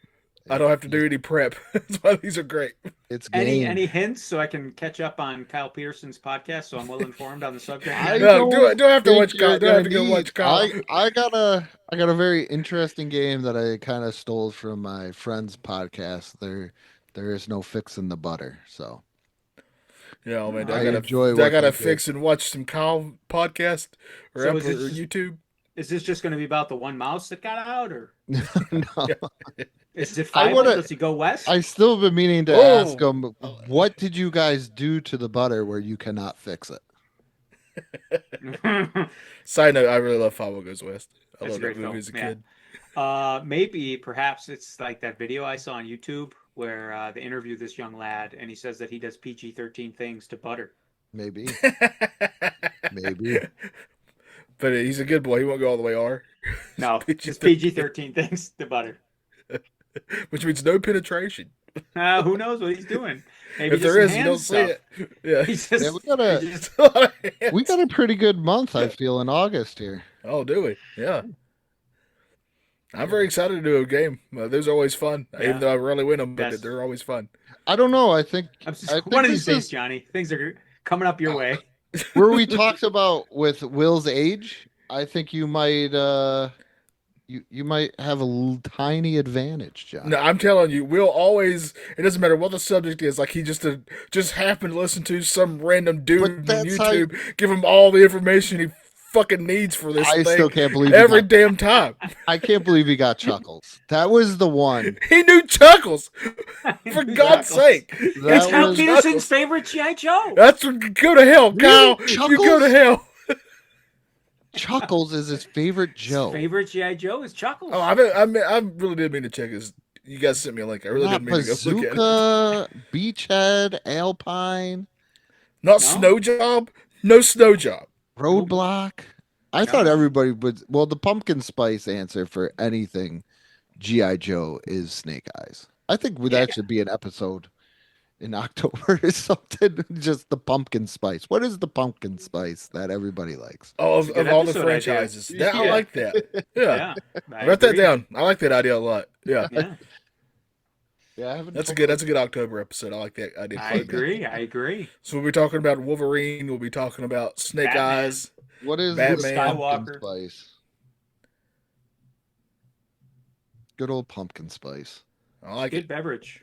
I don't have to do any prep. That's why these are great. It's any hints so I can catch up on Kyle Peterson's podcast so I'm well informed on the subject? Don't have to watch Kyle. Don't have to go watch Kyle. I got a very interesting game that I kind of stole from my friend's podcast. There is no fixing the butter, so. Yeah, man, I gotta fix and watch some Kyle podcast or YouTube. Is this just going to be about the one mouse that got out, or no? Is it 5? Does he go west? I still been meaning to ask him, what did you guys do to the butter where you cannot fix it? Side note: I really love 5 Goes West. I That's love that movie as a kid. Maybe perhaps it's like that video I saw on YouTube where they interview this young lad and he says that he does PG-13 things to butter. Maybe. But he's a good boy. He won't go all the way R. No, just PG-13 things to butter. Which means no penetration. Who knows what he's doing? Maybe if there is, you don't see it. Yeah, we got a pretty good month, I feel, in August here. Oh, do we? Yeah. I'm very excited to do a game. Those are always fun, even though I rarely win them, but they're always fun. I don't know. I think one of these days, Johnny, things are coming up your way. Where we talked about with Will's age, I think you might You might have a tiny advantage, John. No, I'm telling you, we'll always. It doesn't matter what the subject is. Like he just happened to listen to some random dude on YouTube, give him all the information he fucking needs for this I thing. still can't believe every damn time. I can't believe he got Chuckles. That was the one. He knew Chuckles. For God's sake, It's Kyle Peterson's favorite G.I. Joe. That's what. Go to hell, Kyle. You go to hell. Chuckles is his favorite Joe. His favorite G.I. Joe is Chuckles. Oh, I really didn't mean to check his. You guys sent me a link. I really Not didn't mean to go look at it. Bazooka, Beachhead, Alpine. Not Snow Job. No Snow Job. Roadblock. I thought everybody would. Well, the pumpkin spice answer for anything G.I. Joe is Snake Eyes. I think that should be an episode in October or something. Just the pumpkin spice. What is the pumpkin spice that everybody likes? Oh, of all the franchises. I like that. Yeah. I Write that agree. down. I like that idea a lot. Yeah. Yeah, I haven't. That's a good October episode. I like that idea. I agree. So we'll be talking about Wolverine. We'll be talking about Snake Batman. Eyes. What is Batman? pumpkin spice? Good old pumpkin spice. I like Good it. beverage.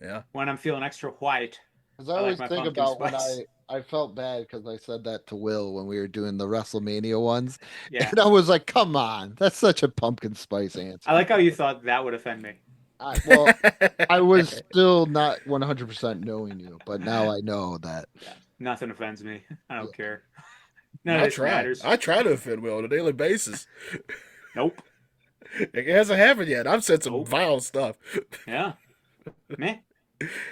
Yeah. When I'm feeling extra white. Because I always my think pumpkin about spice. when I felt bad because I said that to Will when we were doing the WrestleMania ones. Yeah. And I was like, come on, that's such a pumpkin spice answer. I like how you thought that would offend me. I was still not 100% knowing you, but now I know that. Nothing offends me. I don't care. I None of this try. matters. I try to offend Will on a daily basis. Nope. It hasn't happened yet. I've said some vile stuff. Yeah. Meh.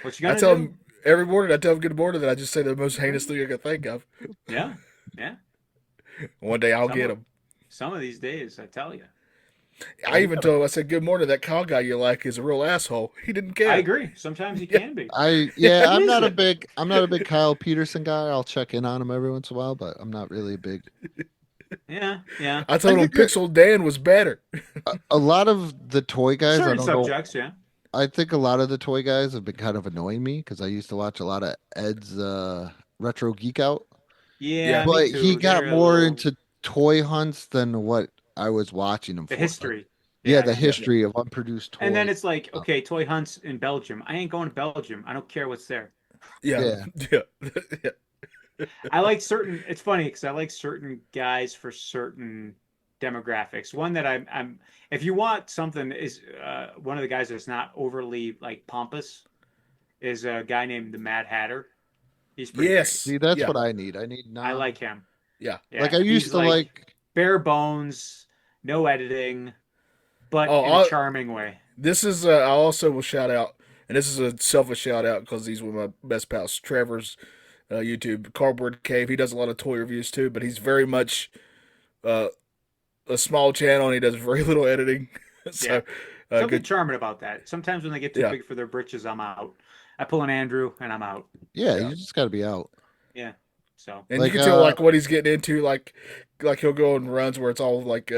What you gonna I tell do? him every morning. I tell him good morning that I just say the most heinous thing I can think of. Yeah. Yeah. One day I'll get him. Some of these days, I tell you. I even told him, I said, good morning, that cow guy you like is a real asshole. He didn't care. I agree. Sometimes he can be. I'm not a big Kyle Peterson guy. I'll check in on him every once in a while, but I'm not really a big. Yeah. I told him Pixel Dan was better. A lot of the toy guys, Certain I don't subjects, yeah. I think a lot of the toy guys have been kind of annoying me because I used to watch a lot of Ed's Retro Geek Out. Yeah, but me too. he got They're a more little- into toy hunts than what I was watching him for. The history. Yeah, the history of unproduced toys. And then it's like, okay, toy hunts in Belgium. I ain't going to Belgium. I don't care what's there. Yeah. I like certain. It's funny because I like certain guys for certain demographics. One that I'm if you want something is one of the guys that's not overly like pompous is a guy named the Mad Hatter. He's pretty great. See, that's what I need. I need. I like him. Yeah. Like I used he's to like bare bones, no editing, but in a charming way. This is, I also will shout out, and this is a selfish shout out because he's one of my best pals, Trevor's YouTube, Cardboard Cave. He does a lot of toy reviews too, but he's very much a small channel and he does very little editing. So, Something charming about that. Sometimes when they get too big for their britches, I'm out. I pull an Andrew and I'm out. Yeah, you just got to be out. Yeah. So. And you can tell like what he's getting into, like he'll go on runs where it's all like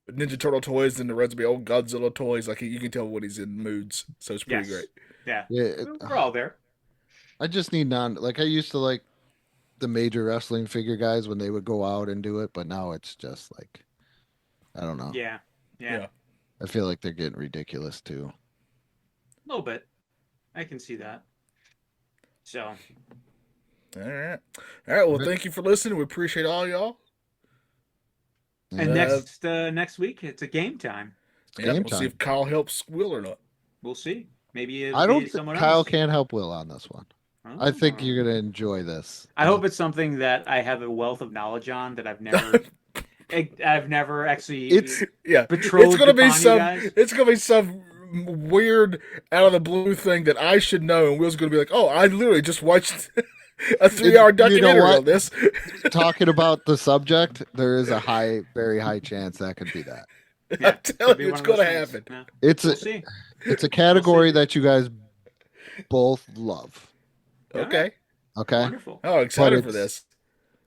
Ninja Turtle toys, and the runs will be old Godzilla toys. Like you can tell when he's in moods, so it's pretty great. Yeah, Yeah, we're all there. I just need like I used to like the major wrestling figure guys when they would go out and do it, but now it's just like I don't know. Yeah. I feel like they're getting ridiculous too. A little bit. I can see that. So. All right. Well, thank you for listening. We appreciate all y'all. And next week it's a game time. Yeah, we'll see if Kyle helps Will or not. We'll see. Maybe it'll I don't be think someone Kyle else. can't help Will on this one. I think you're gonna enjoy this. I hope it's something that I have a wealth of knowledge on that I've never actually. It's betrothed It's gonna be upon you some. guys. It's gonna be some weird out of the blue thing that I should know, and Will's gonna be like, "Oh, I literally just watched a 3-hour documentary on this." Talking about the subject, there is a very high chance that could be that. Yeah, I'm telling you, it's gonna happen. Yeah. It's it's a category that you guys both love. Okay. Okay. Wonderful. Oh, excited But for this.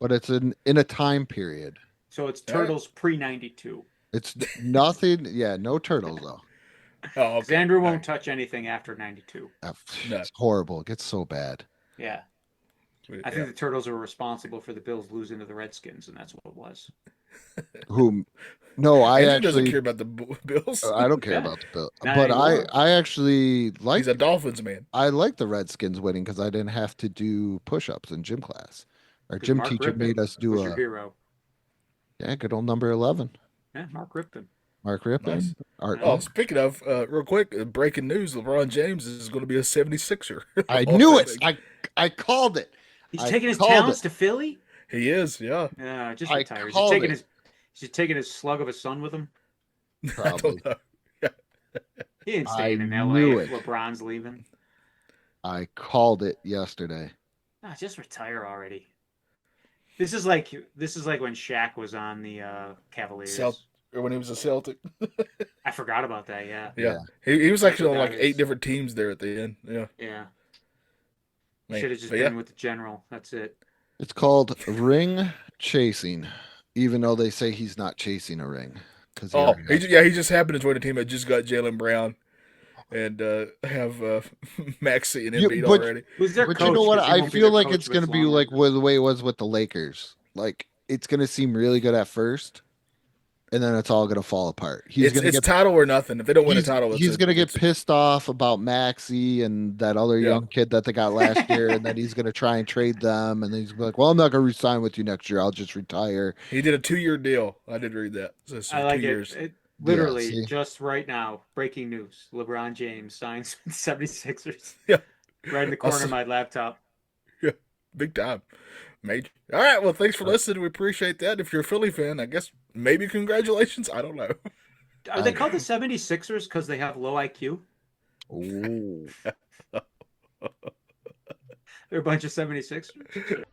But it's in a time period. So it's Turtles pre-92. It's nothing. Yeah, no turtles though. Oh, okay. Andrew won't touch anything after 92. It's horrible. It gets so bad. Yeah. I think the Turtles were responsible for the Bills losing to the Redskins, and that's what it was. Who? No, I Andrew actually doesn't care about the Bills. I don't care Yeah. about the Bills, Not but anymore. I actually like He's a Dolphins man. I like the Redskins winning because I didn't have to do push-ups in gym class. Our 'Cause gym Mark teacher Rippon made us do was your hero. good old number 11. Yeah, Mark Rippon. Mark Rippon. Nice. Art- Oh, speaking of, real quick, breaking news: LeBron James is going to be a 76er. I knew it. I called it. He's I taking his called talents it. to Philly. He is, yeah. Yeah, just I retire. Is he called taking it. his taking his slug of a son with him? I Probably. don't know. He ain't staying in LA knew if it. LeBron's leaving. I called it yesterday. Nah, just retire already. This is like when Shaq was on the Cavaliers. Or when he was a Celtic. I forgot about that. Yeah. Yeah. He was actually on forgot like his- 8 different teams there at the end. Yeah. Yeah. Man, Should have just but been yeah. with the general. That's it. It's called ring chasing, even though they say he's not chasing a ring. Because Oh, he just happened to join a team that just got Jalen Brown and have Maxey and Embiid but- already. Who's their But coach? you know what? 'Cause he I won't be feel their like coach it's if going to be longer. like the way it was with the Lakers. Like it's going to seem really good at first, and then it's all going to fall apart. He's going to It's get title or nothing. If they don't win a he's, title, he's going to get pissed off about Maxey and that other Yeah. young kid that they got last year, and then he's going to try and trade them, and then he's gonna be like, "Well, I'm not going to resign with you next year. I'll just retire." He did a 2-year deal. I did read that. So it's I like 2 it. years. Literally, see? just right now, breaking news. LeBron James signs with the 76ers. Yeah. Right in the corner of my laptop. Yeah, big time. Major. All right. Well, thanks for listening. We appreciate that. If you're a Philly fan, I guess maybe congratulations. I don't know. Are they called the 76ers because they have low IQ? Ooh. They're a bunch of 76ers.